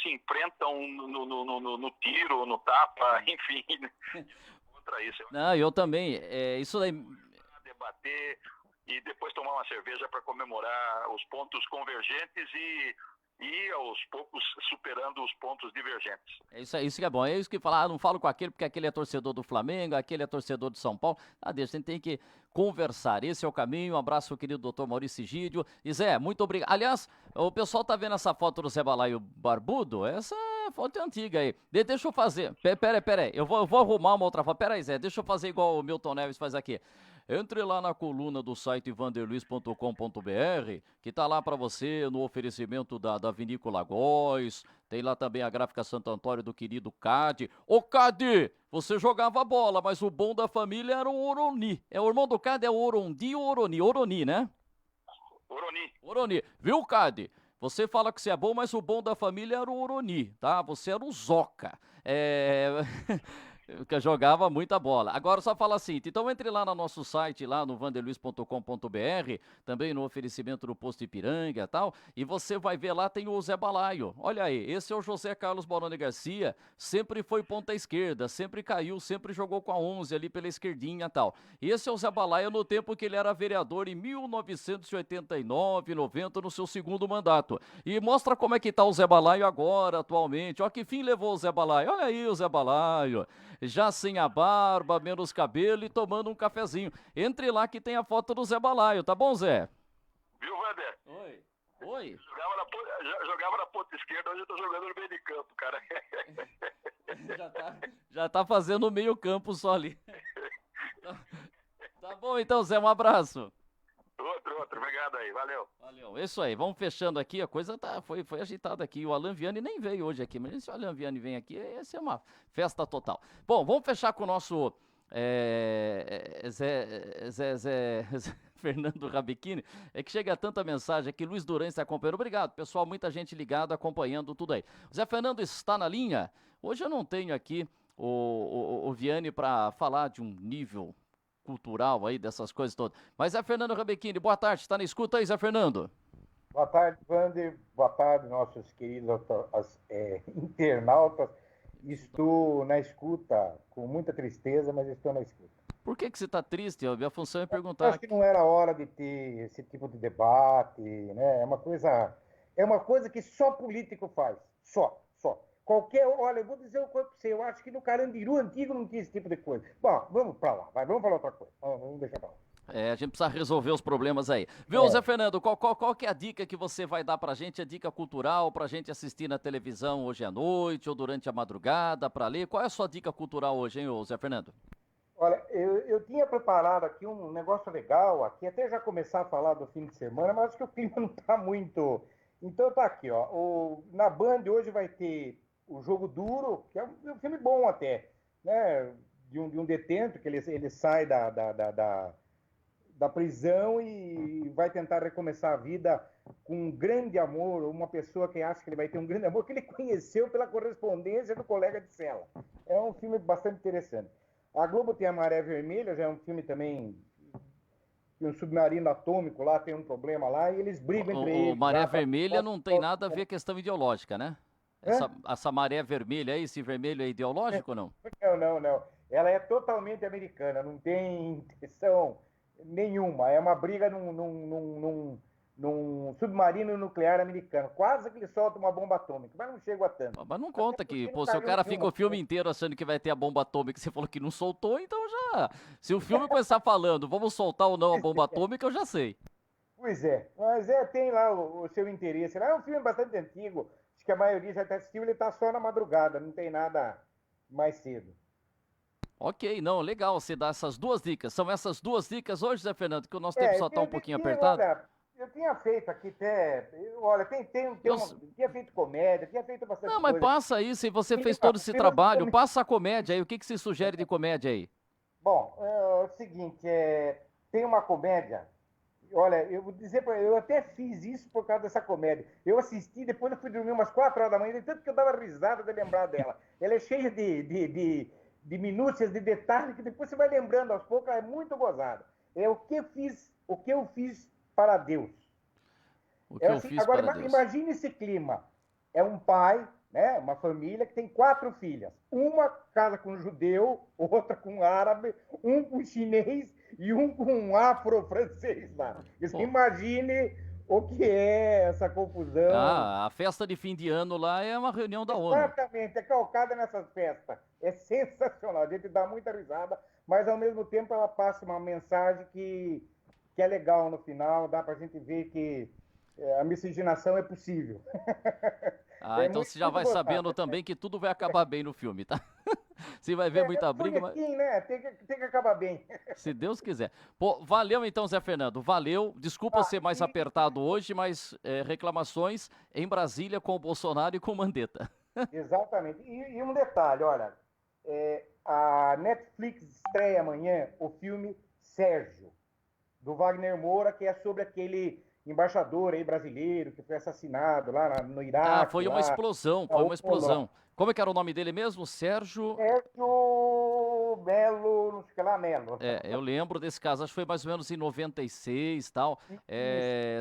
se enfrentam no tiro, no tapa, enfim, contra isso. Não, eu também, isso daí... Debater e depois tomar uma cerveja para comemorar os pontos convergentes e aos poucos superando os pontos divergentes. Isso que é bom. É isso que falar, não falo com aquele porque aquele é torcedor do Flamengo, aquele é torcedor do São Paulo. Deixa, a gente tem que conversar. Esse é o caminho. Um abraço, querido doutor Maurício Egídio. E Zé, muito obrigado. Aliás, o pessoal tá vendo essa foto do Zé Balaio barbudo? Essa foto antiga aí. Deixa eu fazer. Pera aí. Eu vou arrumar uma outra foto. Pera aí, Zé. Deixa eu fazer igual o Milton Neves faz aqui. Entre lá na coluna do site vanderluiz.com.br, que tá lá para você no oferecimento da Vinícola Góis. Tem lá também a gráfica Santo Antônio do querido Cade. Ô Cade, você jogava bola, mas o bom da família era o Oroni. O irmão do Cade é o Orondi ou Oroni? Oroni, né? Oroni. Viu, Cade? Você fala que você é bom, mas o bom da família era o Oroni, tá? Você era o Zoca. Que jogava muita bola. Agora só fala assim, então entre lá no nosso site, lá no vanderluiz.com.br, também no oferecimento do Posto Ipiranga e tal, e você vai ver lá, tem o Zé Balaio. Olha aí, esse é o José Carlos Baroni Garcia, sempre foi ponta esquerda, sempre caiu, sempre jogou com a 11 ali pela esquerdinha e tal. E esse é o Zé Balaio no tempo que ele era vereador em 1989, 90, no seu segundo mandato. E mostra como é que tá o Zé Balaio agora, atualmente. Ó, que fim levou o Zé Balaio. Olha aí o Zé Balaio. Já sem a barba, menos cabelo e tomando um cafezinho. Entre lá que tem a foto do Zé Balaio, tá bom, Zé? Viu, Wander? Oi. Jogava na ponta esquerda, hoje eu tô jogando no meio de campo, cara. Já tá fazendo o meio campo só ali. Tá bom então, Zé, um abraço. Outro, obrigado aí, valeu. Isso aí, vamos fechando aqui, a coisa foi agitada aqui, o Alan Vianney nem veio hoje aqui, mas se o Alan Vianney vem aqui, ia ser uma festa total. Bom, vamos fechar com o nosso Zé Fernando Rabechini, é que chega tanta mensagem aqui, Luiz Duran está acompanhando, obrigado pessoal, muita gente ligada, acompanhando tudo aí. O Zé Fernando está na linha, hoje eu não tenho aqui o Vianney para falar de um nível cultural aí, dessas coisas todas. Mas Zé Fernando Rabechini, boa tarde, está na escuta aí, Zé Fernando? Boa tarde, Wander. Boa tarde, nossos queridos internautas. Estou na escuta, com muita tristeza, mas estou na escuta. Por que você está triste? A minha função é perguntar. Acho que não era hora de ter esse tipo de debate, né? É uma coisa que só político faz. Só. Olha, eu vou dizer uma coisa para você, eu acho que no Carandiru antigo não tinha esse tipo de coisa. Bom, vamos para lá, vamos falar outra coisa. Vamos deixar para lá. A gente precisa resolver os problemas aí. Viu, Zé Fernando, qual que é a dica que você vai dar pra gente? A dica cultural pra gente assistir na televisão hoje à noite ou durante a madrugada pra ler? Qual é a sua dica cultural hoje, hein, Zé Fernando? Olha, eu tinha preparado aqui um negócio legal, aqui até já começar a falar do fim de semana, mas acho que o clima não tá muito... Então tá aqui, ó. Na Band hoje vai ter o Jogo Duro, que é um filme bom até, né? De um detento que ele sai da prisão e vai tentar recomeçar a vida com um grande amor, uma pessoa que acha que ele vai ter um grande amor, que ele conheceu pela correspondência do colega de cela. É um filme bastante interessante. A Globo tem a Maré Vermelha, já é um filme também que um submarino atômico lá tem um problema lá e eles brigam entre eles. O Maré Vermelha não tem nada a ver com questão ideológica, né? Essa maré vermelha aí, esse vermelho é ideológico ou não? Não. Ela é totalmente americana, não tem intenção nenhuma. É uma briga num submarino nuclear americano. Quase que ele solta uma bomba atômica, mas não chega a tanto. Mas não conta que, se o cara fica o filme inteiro achando que vai ter a bomba atômica, você falou que não soltou, então já... Se o filme começar falando, vamos soltar ou não a bomba atômica, eu já sei. Pois é, mas tem lá o seu interesse. É um filme bastante antigo, acho que a maioria já assistiu, ele está só na madrugada, não tem nada mais cedo. Ok, não, legal, você dá essas duas dicas. São essas duas dicas hoje, Zé Fernando, que o nosso tempo só está um pouquinho apertado? Olha, eu tinha feito aqui até... Olha, tinha feito comédia, tinha feito bastante coisa. Não, mas passa aí, se você fez todo esse trabalho, passa a comédia aí. O que você sugere de comédia aí? Bom, é o seguinte, tem uma comédia... Olha, eu vou dizer para eu até fiz isso por causa dessa comédia. Eu assisti, depois eu fui dormir umas 4 horas da manhã, de tanto que eu dava risada de lembrar dela. Ela é cheia de minúcias, de detalhes, que depois você vai lembrando aos poucos, é muito gozada. É o que eu fiz para Deus. Agora, imagine esse clima. É um pai, né, uma família que tem 4 filhas. Uma casa com judeu, outra com árabe, um com chinês e um com afro-francês lá. Imagine o que é essa confusão. A festa de fim de ano lá é uma reunião da ONU. Exatamente, é calcada nessas festas. É sensacional, a gente dá muita risada, mas ao mesmo tempo ela passa uma mensagem que é legal no final, dá pra gente ver que a miscigenação é possível. Ah, então você já vai sabendo também que tudo vai acabar bem no filme, tá? Você vai ver muita briga, mas... né? Tem que acabar bem. Se Deus quiser. Pô, valeu então, Zé Fernando. Valeu. Desculpa ser mais apertado hoje, mas reclamações em Brasília com o Bolsonaro e com o Mandetta. Exatamente. E um detalhe, olha, a Netflix estreia amanhã o filme Sérgio, do Wagner Moura, que é sobre aquele embaixador aí brasileiro que foi assassinado lá no Iraque. Ah, foi uma explosão, foi uma explosão. Como é que era o nome dele mesmo? Sérgio Melo, não sei o que lá, Melo. Eu lembro desse caso, acho que foi mais ou menos em 96 e tal.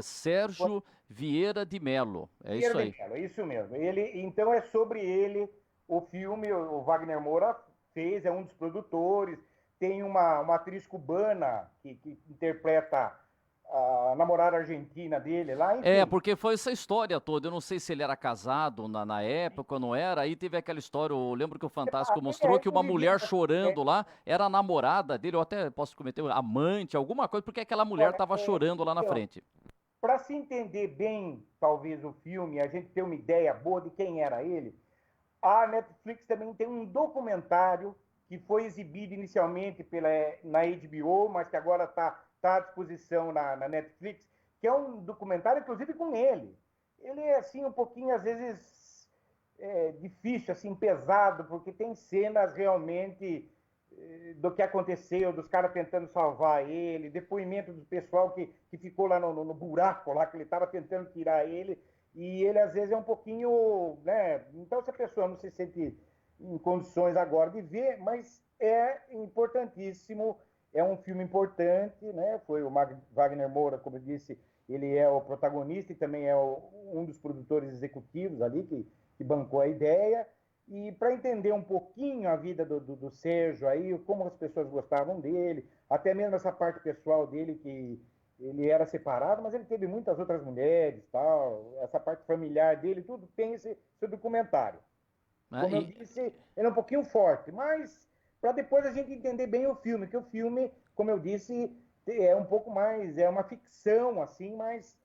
Sérgio Vieira de Melo, isso aí. É isso mesmo. Então é sobre ele o filme, o Wagner Moura fez, é um dos produtores. Tem uma atriz cubana que interpreta a namorada argentina dele lá. Enfim. Porque foi essa história toda. Eu não sei se ele era casado na época ou não era. Aí teve aquela história, eu lembro que o Fantástico mostrou que uma mulher chorando lá era a namorada dele, eu até posso cometer amante, alguma coisa, porque aquela mulher estava chorando lá na frente. Para se entender bem, talvez, o filme, a gente ter uma ideia boa de quem era ele, a Netflix também tem um documentário que foi exibido inicialmente na HBO, mas que agora está à disposição na Netflix, que é um documentário, inclusive, com ele. Ele é, assim, um pouquinho, às vezes, difícil, assim, pesado, porque tem cenas realmente do que aconteceu, dos caras tentando salvar ele, depoimento do pessoal que ficou lá no buraco, lá que ele estava tentando tirar ele, e ele, às vezes, é um pouquinho, né? Então, se a pessoa não se sente em condições agora de ver, mas é importantíssimo. É um filme importante, né? Foi o Wagner Moura, como eu disse, ele é o protagonista e também é um dos produtores executivos ali que bancou a ideia. E para entender um pouquinho a vida do Sérgio aí, como as pessoas gostavam dele, até mesmo essa parte pessoal dele, que ele era separado, mas ele teve muitas outras mulheres, tal, essa parte familiar dele, tudo tem esse documentário. Como eu disse, ele é um pouquinho forte, mas para depois a gente entender bem o filme, que o filme, como eu disse, é um pouco mais, é uma ficção, assim, mas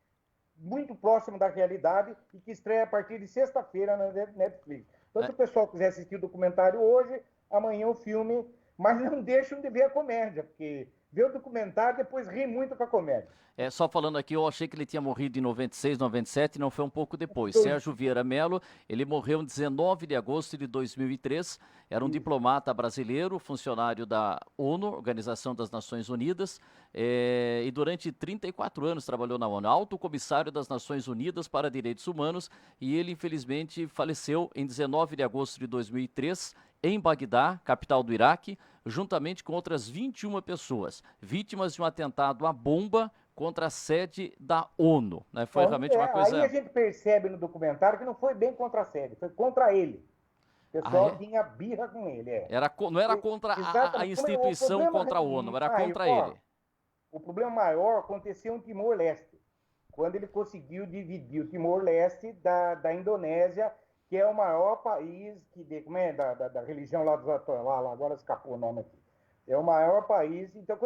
muito próximo da realidade e que estreia a partir de sexta-feira na Netflix. Então, se o pessoal quiser assistir o documentário hoje, amanhã o filme, mas não deixam de ver a comédia, porque vê o documentário e depois ri muito com a comédia. Só falando aqui, eu achei que ele tinha morrido em 96, 97, não foi um pouco depois. Sérgio Vieira Melo, ele morreu em 19 de agosto de 2003, era um diplomata brasileiro, funcionário da ONU, Organização das Nações Unidas, e durante 34 anos trabalhou na ONU, alto comissário das Nações Unidas para Direitos Humanos, e ele infelizmente faleceu em 19 de agosto de 2003, em Bagdá, capital do Iraque, juntamente com outras 21 pessoas, vítimas de um atentado à bomba contra a sede da ONU, né? Foi realmente uma coisa... Aí a gente percebe no documentário que não foi bem contra a sede, foi contra ele. O pessoal tinha birra com ele. Não era contra a instituição, contra a ONU, era contra ele. O problema maior aconteceu em Timor-Leste, quando ele conseguiu dividir o Timor-Leste da Indonésia, que é o maior país da religião lá dos lá, agora escapou o nome aqui. É o maior país. Então,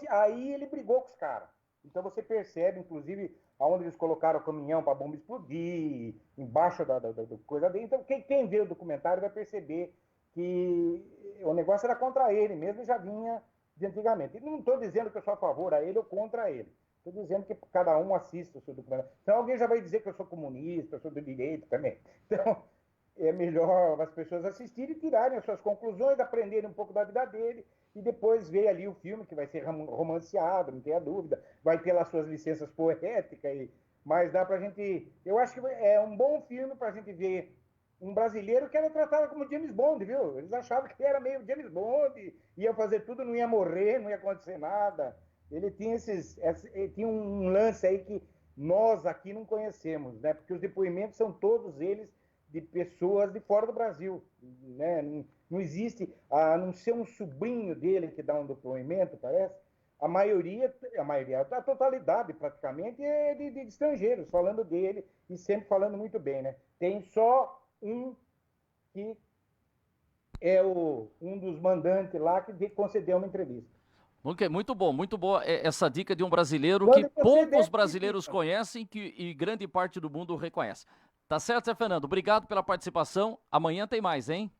aí ele brigou com os caras. Então você percebe, inclusive, aonde eles colocaram o caminhão para a bomba explodir, embaixo da coisa dele. Então quem vê o documentário vai perceber que o negócio era contra ele mesmo e já vinha de antigamente. E não estou dizendo que eu sou a favor a ele ou contra ele. Estou dizendo que cada um assista o seu documentário. Então alguém já vai dizer que eu sou comunista, eu sou do direito também. Então é melhor as pessoas assistirem e tirarem as suas conclusões, aprenderem um pouco da vida dele e depois ver ali o filme, que vai ser romanceado, não tenha dúvida, vai ter lá suas licenças poéticas, mas dá pra gente... Eu acho que é um bom filme pra gente ver um brasileiro que era tratado como James Bond, viu? Eles achavam que era meio James Bond, ia fazer tudo, não ia morrer, não ia acontecer nada. Ele tinha tinha um lance aí que nós aqui não conhecemos, né? Porque os depoimentos são todos eles de pessoas de fora do Brasil, né? Não existe, a não ser um sobrinho dele que dá um depoimento, parece, a totalidade praticamente é de estrangeiros falando dele e sempre falando muito bem, né? Tem só um que é um dos mandantes lá que concedeu uma entrevista. Muito bom, muito boa essa dica de um brasileiro que poucos brasileiros conhecem e grande parte do mundo reconhece. Tá certo, Zé Fernando? Obrigado pela participação. Amanhã tem mais, hein?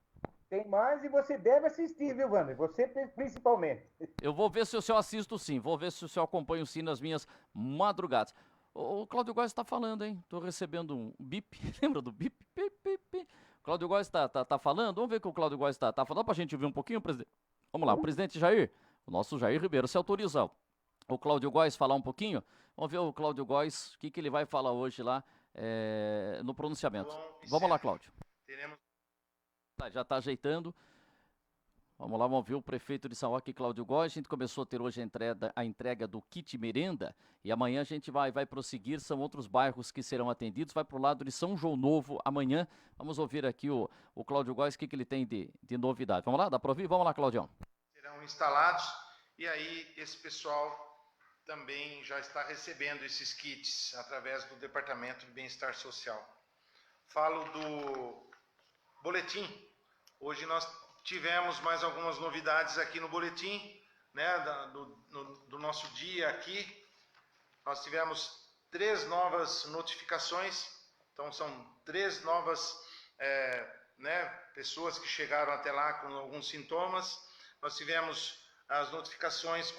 Tem mais e você deve assistir, viu, Wander? Você principalmente. Eu vou ver se o senhor assisto sim. Vou ver se o senhor acompanha sim nas minhas madrugadas. O Cláudio Góes está falando, hein? Tô recebendo um bip. Lembra do bip? Bip, bip, bip. Cláudio Góes tá falando? Vamos ver o que o Cláudio Góes tá falando pra gente ouvir um pouquinho, presidente. Vamos lá, o presidente Jair, o nosso Jair Ribeiro, se autoriza o Cláudio Góes falar um pouquinho. Vamos ver o Cláudio Góes, o que ele vai falar hoje lá no pronunciamento. Vamos lá, Cláudio. Já está ajeitando. Vamos lá, vamos ver o prefeito de São Roque, Cláudio Góes. A gente começou a ter hoje a entrega do kit merenda e amanhã a gente vai prosseguir. São outros bairros que serão atendidos. Vai para o lado de São João Novo amanhã. Vamos ouvir aqui o Cláudio Góes, o que ele tem de novidade. Vamos lá, dá para ouvir? Vamos lá, Claudião. Serão instalados e aí esse pessoal também já está recebendo esses kits através do Departamento de Bem-Estar Social. Falo do boletim. Hoje nós tivemos mais algumas novidades aqui no boletim, né, do nosso dia aqui. Nós tivemos 3 novas notificações, então são 3 novas pessoas que chegaram até lá com alguns sintomas. Nós tivemos as notificações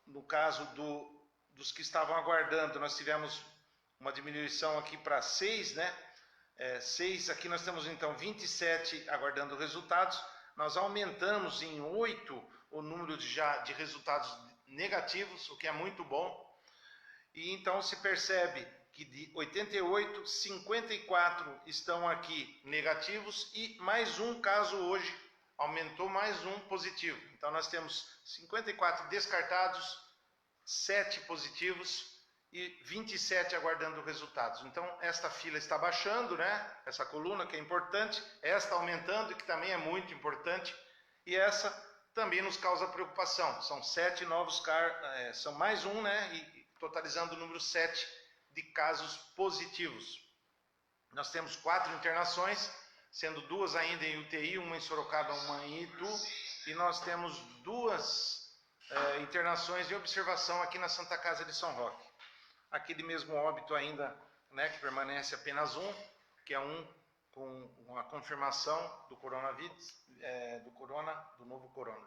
no caso dos que estavam aguardando, nós tivemos uma diminuição aqui para 6, né? 6, aqui nós temos então 27 aguardando resultados. Nós aumentamos em 8 o número de resultados negativos, o que é muito bom. E então se percebe que de 88, 54 estão aqui negativos e mais um caso hoje aumentou mais um positivo. Então nós temos 54 descartados, 7 positivos e 27 aguardando resultados. Então, esta fila está baixando, né? Essa coluna que é importante, esta aumentando, que também é muito importante, e essa também nos causa preocupação. São 7 novos casos, são mais um, né? E totalizando o número 7 de casos positivos. Nós temos 4 internações, sendo 2 ainda em UTI, uma em Sorocaba, uma em Itu, e nós temos 2 internações de observação aqui na Santa Casa de São Roque. Aquele mesmo óbito ainda, né, que permanece apenas um, que é um com a confirmação do coronavírus, do novo corona.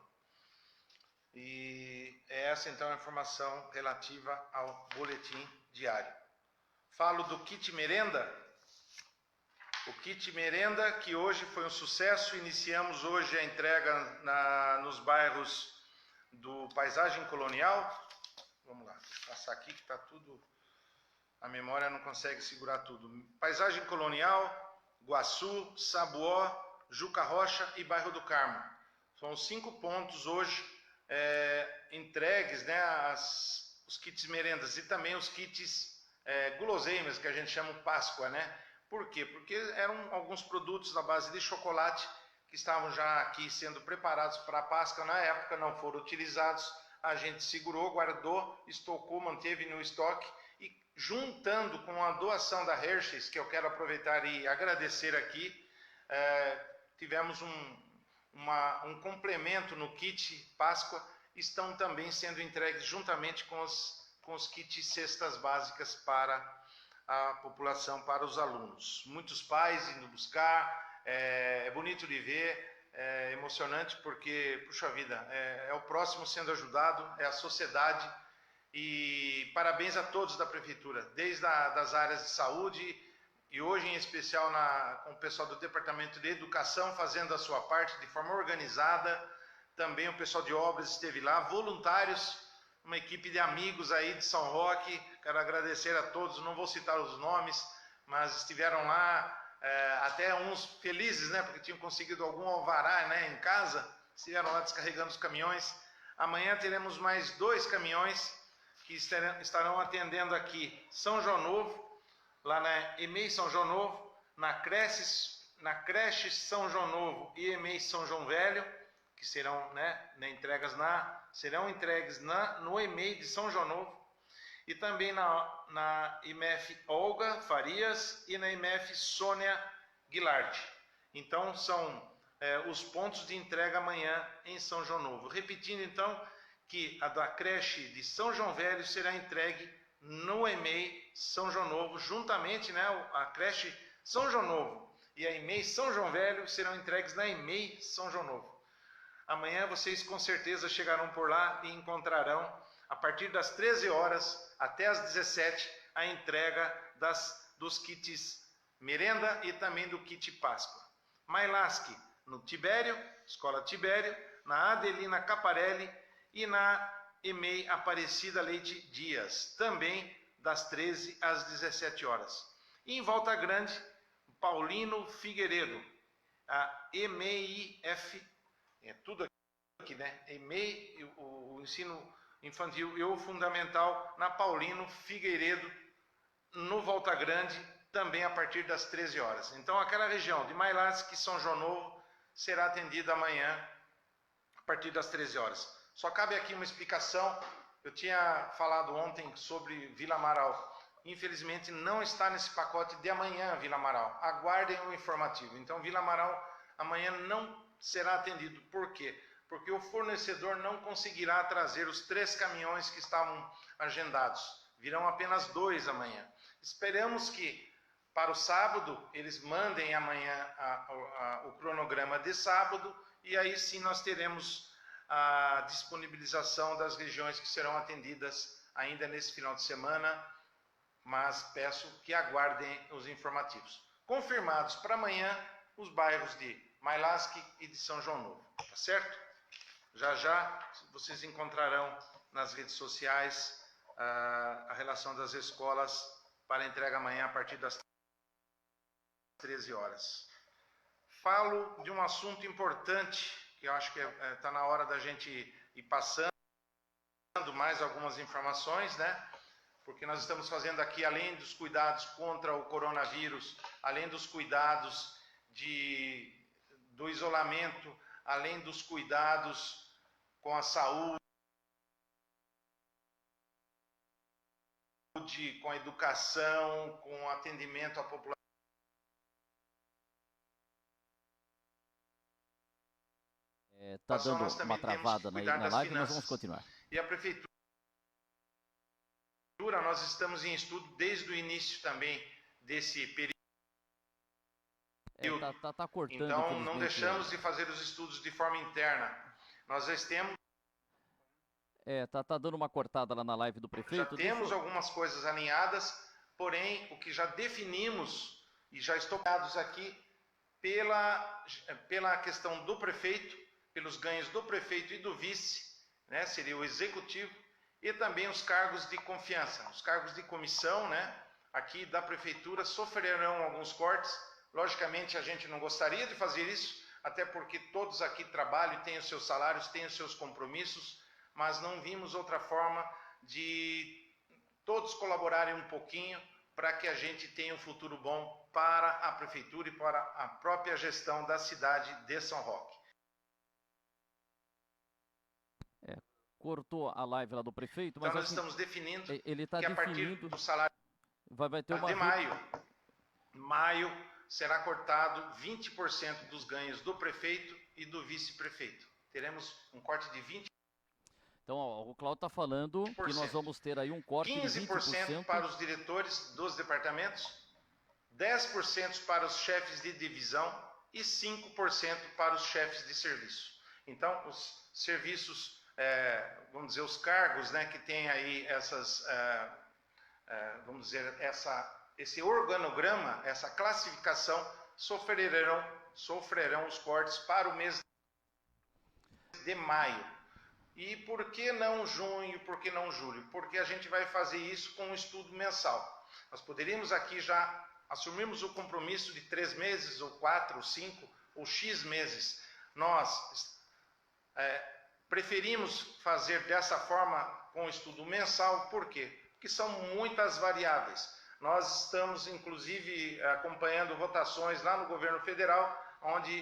E essa então é a informação relativa ao boletim diário. Falo do kit merenda. O kit merenda que hoje foi um sucesso, iniciamos hoje a entrega nos bairros do Paisagem Colonial. Vamos lá, vou passar aqui que está tudo... A memória não consegue segurar tudo. Paisagem Colonial, Guaçu, Sabuó, Juca Rocha e Bairro do Carmo. São os 5 pontos hoje entregues, né, os kits merendas e também os kits guloseimas, que a gente chama Páscoa, né? Por quê? Porque eram alguns produtos à base de chocolate que estavam já aqui sendo preparados para a Páscoa. Na época não foram utilizados, a gente segurou, guardou, estocou, manteve no estoque. Juntando com a doação da Hershey's, que eu quero aproveitar e agradecer aqui, tivemos um complemento no kit Páscoa, estão também sendo entregues juntamente com os kits cestas básicas para a população, para os alunos. Muitos pais indo buscar, é bonito de ver, é emocionante porque, puxa vida, é o próximo sendo ajudado, é a sociedade. E parabéns a todos da Prefeitura, desde das áreas de saúde e hoje em especial com o pessoal do Departamento de Educação fazendo a sua parte de forma organizada. Também o pessoal de obras esteve lá, voluntários, uma equipe de amigos aí de São Roque. Quero agradecer a todos, não vou citar os nomes, mas estiveram lá, até uns felizes, né, porque tinham conseguido algum alvará, né, em casa, estiveram lá descarregando os caminhões. Amanhã teremos mais 2 caminhões que estarão atendendo aqui São João Novo, lá na EMEI São João Novo, na creche São João Novo e EMEI São João Velho, que serão, serão entregues no EMEI de São João Novo, e também na IMF Olga Farias e na IMF Sônia Guilard. Então, são os pontos de entrega amanhã em São João Novo. Repetindo, então, que a da creche de São João Velho será entregue no EMEI São João Novo, juntamente, né, a creche São João Novo e a EMEI São João Velho serão entregues na EMEI São João Novo. Amanhã vocês com certeza chegarão por lá e encontrarão, a partir das 13 horas até as 17, a entrega dos kits merenda e também do kit Páscoa. Mailasque no Tibério, Escola Tibério, na Adelina Caparelli e na EMEI Aparecida Leite Dias, também das 13 às 17 horas. E em Volta Grande, Paulino Figueiredo, a EMEIF, é tudo aqui, né? EMEI, o ensino infantil e o fundamental na Paulino Figueiredo, no Volta Grande, também a partir das 13 horas. Então, aquela região de Mailasque e São João Novo será atendida amanhã, a partir das 13 horas. Só cabe aqui uma explicação. Eu tinha falado ontem sobre Vila Amaral. Infelizmente, não está nesse pacote de amanhã, Vila Amaral. Aguardem o informativo. Então, Vila Amaral amanhã não será atendido. Por quê? Porque o fornecedor não conseguirá trazer os 3 caminhões que estavam agendados. Virão apenas 2 amanhã. Esperamos que para o sábado eles mandem amanhã o cronograma de sábado e aí sim nós teremos a disponibilização das regiões que serão atendidas ainda nesse final de semana, mas peço que aguardem os informativos. Confirmados para amanhã os bairros de Mailasque e de São João Novo, tá certo? Já já vocês encontrarão nas redes sociais a relação das escolas para entrega amanhã a partir das 13 horas. Falo de um assunto importante, que eu acho que está na hora da gente ir passando mais algumas informações, né? Porque nós estamos fazendo aqui, além dos cuidados contra o coronavírus, além dos cuidados do isolamento, além dos cuidados com a saúde, com a educação, com o atendimento à população. Está dando uma travada na live, nós vamos continuar. E a Prefeitura, nós estamos em estudo desde o início também desse período. Tá cortando. Então, não deixamos de fazer os estudos de forma interna. Nós já temos... tá dando uma cortada lá na live do prefeito. Já temos algumas coisas alinhadas, porém, o que já definimos e já estão dados aqui pela questão do prefeito, pelos ganhos do prefeito e do vice, né, seria o executivo, e também os cargos de confiança. Os cargos de comissão, né, aqui da prefeitura sofrerão alguns cortes. Logicamente, a gente não gostaria de fazer isso, até porque todos aqui trabalham, têm os seus salários, têm os seus compromissos, mas não vimos outra forma de todos colaborarem um pouquinho para que a gente tenha um futuro bom para a prefeitura e para a própria gestão da cidade de São Roque. Cortou a live lá do prefeito, mas então nós estamos definindo ele tá que a partir do salário vai ter uma de maio será cortado 20% dos ganhos do prefeito e do vice-prefeito. Teremos um corte de 20%. Então, o Cláudio está falando que nós vamos ter aí um corte de 20% para os diretores dos departamentos, 10% para os chefes de divisão e 5% para os chefes de serviço. Então, os serviços, vamos dizer, os cargos, né, que tem aí essas, vamos dizer, esse organograma, essa classificação, sofrerão os cortes para o mês de maio. E por que não junho, por que não julho? Porque a gente vai fazer isso com um estudo mensal. Nós poderíamos aqui já assumirmos o compromisso de 3 meses, ou 4, ou 5, ou X meses. Nós preferimos fazer dessa forma com o estudo mensal, por quê? Porque são muitas variáveis. Nós estamos, inclusive, acompanhando votações lá no governo federal, onde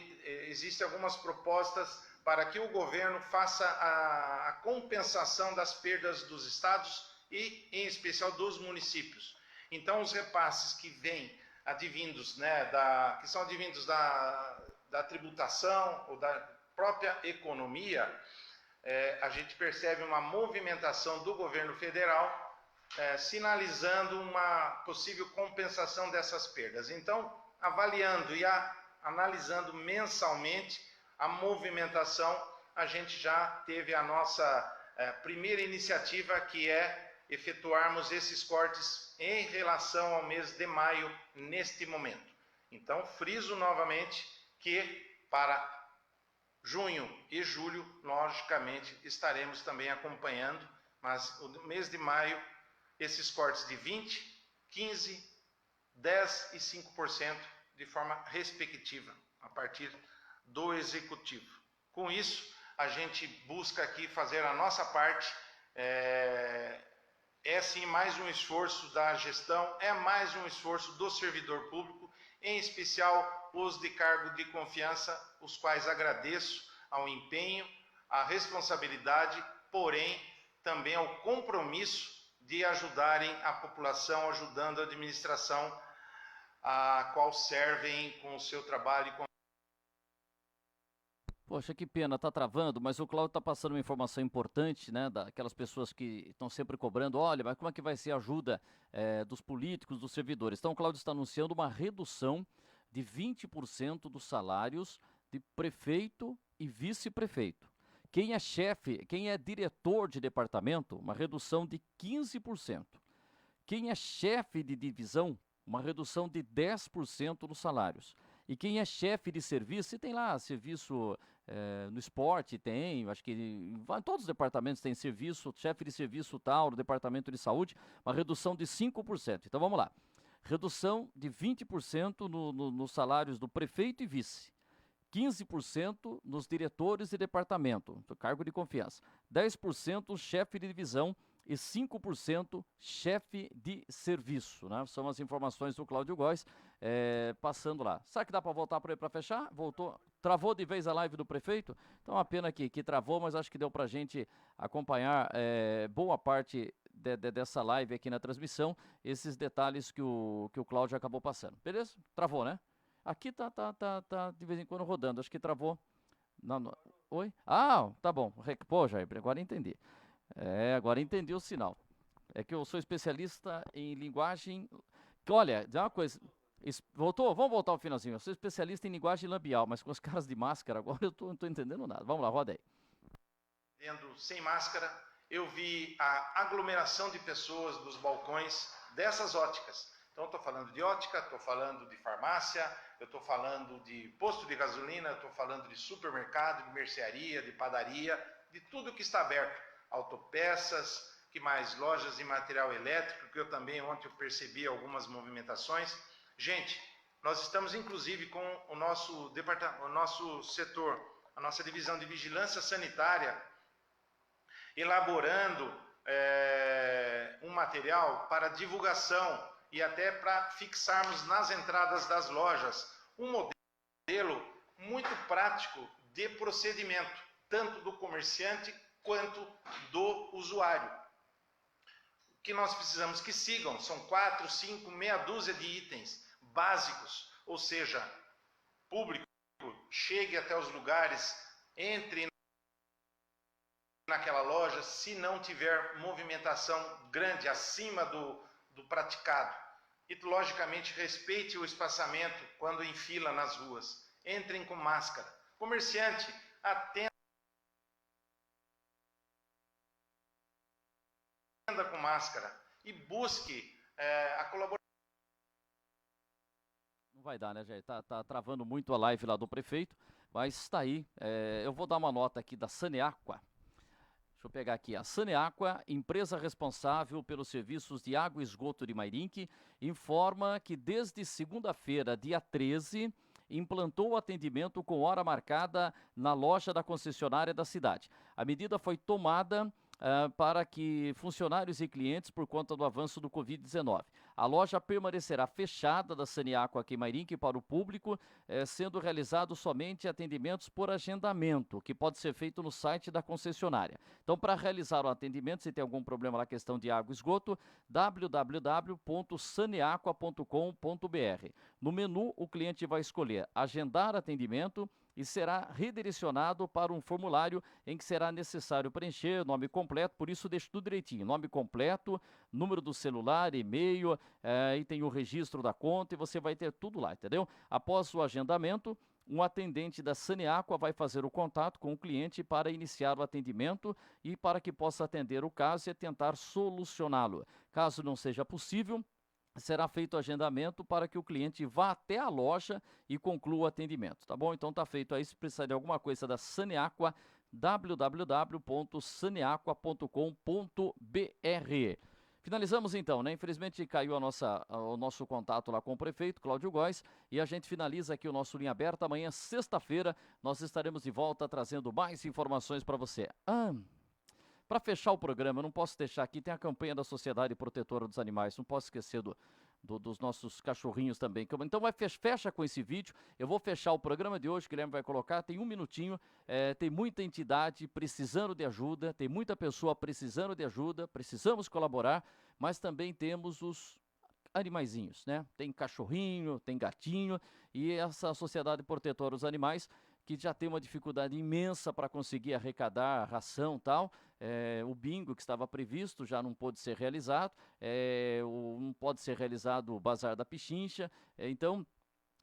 existem algumas propostas para que o governo faça a compensação das perdas dos estados e, em especial, dos municípios. Então, os repasses que vêm advindos, né, que são advindos da tributação ou da própria economia, a gente percebe uma movimentação do governo federal sinalizando uma possível compensação dessas perdas. Então, avaliando e analisando mensalmente a movimentação, a gente já teve a nossa primeira iniciativa, que é efetuarmos esses cortes em relação ao mês de maio, neste momento. Então, friso novamente que para junho e julho, logicamente, estaremos também acompanhando, mas o mês de maio, esses cortes de 20%, 15%, 10% e 5% de forma respectiva, a partir do Executivo. Com isso, a gente busca aqui fazer a nossa parte, é sim mais um esforço da gestão, é mais um esforço do servidor público, em especial os de cargo de confiança, os quais agradeço ao empenho, à responsabilidade, porém também ao compromisso de ajudarem a população, ajudando a administração, a qual servem com o seu trabalho. Poxa, que pena, tá travando, mas o Cláudio tá passando uma informação importante, né, daquelas pessoas que estão sempre cobrando, olha, mas como é que vai ser a ajuda dos políticos, dos servidores? Então o Cláudio está anunciando uma redução de 20% dos salários de prefeito e vice-prefeito. Quem é chefe, quem é diretor de departamento, uma redução de 15%. Quem é chefe de divisão, uma redução de 10% dos salários. E quem é chefe de serviço, se tem lá serviço no esporte, tem, acho que em todos os departamentos tem serviço, chefe de serviço tal, no departamento de saúde, uma redução de 5%. Então vamos lá, redução de 20% nos salários do prefeito e vice, 15% nos diretores de departamento, do cargo de confiança, 10% chefe de divisão e 5% chefe de serviço, né? São as informações do Cláudio Góes, passando lá. Será que dá para voltar por aí para fechar? Voltou, travou de vez a live do prefeito? Então é uma pena que travou, mas acho que deu para a gente acompanhar boa parte dessa live aqui na transmissão, esses detalhes que o Cláudio acabou passando. Beleza? Travou, né? Aqui tá de vez em quando rodando, acho que travou. Não. Oi? Ah, tá bom. Pô, Jair, agora entendi. Agora entendi o sinal. É que eu sou especialista em linguagem... Olha, dá uma coisa... Voltou? Vamos voltar ao finalzinho. Eu sou especialista em linguagem labial, mas com os caras de máscara agora eu não estou entendendo nada. Vamos lá, roda aí. Sem máscara, eu vi a aglomeração de pessoas dos balcões dessas óticas. Então, estou falando de ótica, estou falando de farmácia, eu estou falando de posto de gasolina, estou falando de supermercado, de mercearia, de padaria, de tudo que está aberto. Autopeças, que mais? Lojas de material elétrico, que eu também ontem eu percebi algumas movimentações. Gente, nós estamos inclusive com o nosso departamento, o nosso setor, a nossa divisão de vigilância sanitária, elaborando um material para divulgação e até para fixarmos nas entradas das lojas um modelo muito prático de procedimento, tanto do comerciante quanto do usuário. O que nós precisamos que sigam são 4, 5, meia dúzia de itens básicos, ou seja, público chegue até os lugares, entre naquela loja, se não tiver movimentação grande acima do praticado. E, logicamente, respeite o espaçamento quando em fila nas ruas. Entrem com máscara. Comerciante, atenda com máscara e busque a colaboração. Não vai dar, né, Jair? Tá travando muito a live lá do prefeito, mas está aí. Eu vou dar uma nota aqui da Saneaqua. Deixa eu pegar aqui. A Saneaqua, empresa responsável pelos serviços de água e esgoto de Mairinque, informa que desde segunda-feira, dia 13, implantou o atendimento com hora marcada na loja da concessionária da cidade. A medida foi tomada para que funcionários e clientes, por conta do avanço do Covid-19. A loja permanecerá fechada da Saneaqua aqui em Mairinque para o público, sendo realizados somente atendimentos por agendamento, que pode ser feito no site da concessionária. Então, para realizar o atendimento, se tem algum problema na questão de água e esgoto, www.saneaqua.com.br. No menu, o cliente vai escolher agendar atendimento e será redirecionado para um formulário em que será necessário preencher nome completo, por isso deixa tudo direitinho, nome completo, número do celular, e-mail, e tem o registro da conta e você vai ter tudo lá, entendeu? Após o agendamento, um atendente da Saneaqua vai fazer o contato com o cliente para iniciar o atendimento e para que possa atender o caso e tentar solucioná-lo. Caso não seja possível, será feito o agendamento para que o cliente vá até a loja e conclua o atendimento, tá bom? Então tá feito aí, se precisar de alguma coisa da Saneaqua, www.saneaqua.com.br. Finalizamos então, né? Infelizmente caiu o nosso contato lá com o prefeito, Cláudio Góes, e a gente finaliza aqui o nosso Linha Aberta. Amanhã, sexta-feira, nós estaremos de volta trazendo mais informações para você. Para fechar o programa, eu não posso deixar aqui, tem a campanha da Sociedade Protetora dos Animais, não posso esquecer dos nossos cachorrinhos também. Então fecha com esse vídeo, eu vou fechar o programa de hoje, o Guilherme vai colocar, tem 1 minutinho, tem muita entidade precisando de ajuda, tem muita pessoa precisando de ajuda, precisamos colaborar, mas também temos os animaizinhos, né? Tem cachorrinho, tem gatinho, e essa Sociedade Protetora dos Animais, que já tem uma dificuldade imensa para conseguir arrecadar ração e tal. O bingo que estava previsto já não pôde ser realizado, não pode ser realizado o Bazar da Pichincha, então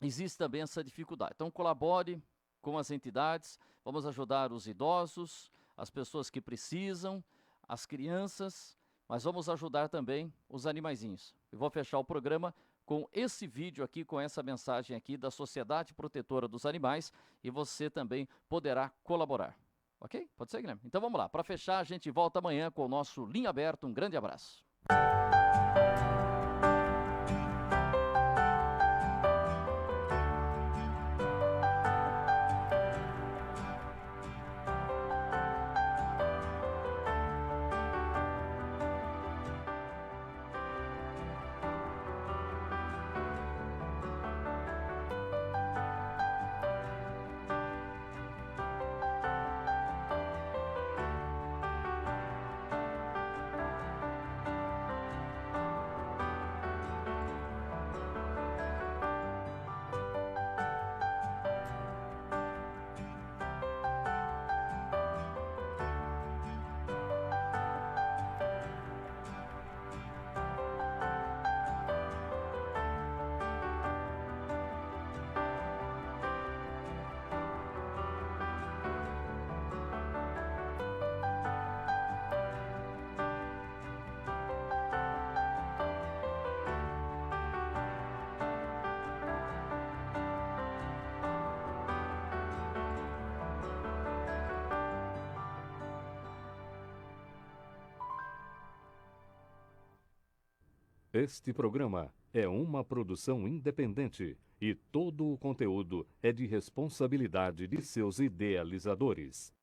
existe também essa dificuldade. Então colabore com as entidades, vamos ajudar os idosos, as pessoas que precisam, as crianças, mas vamos ajudar também os animaizinhos. Eu vou fechar o programa com esse vídeo aqui, com essa mensagem aqui da Sociedade Protetora dos Animais, e você também poderá colaborar. Ok? Pode ser, Guilherme? Então vamos lá. Para fechar, a gente volta amanhã com o nosso Linha Aberta. Um grande abraço. Este programa é uma produção independente e todo o conteúdo é de responsabilidade de seus idealizadores.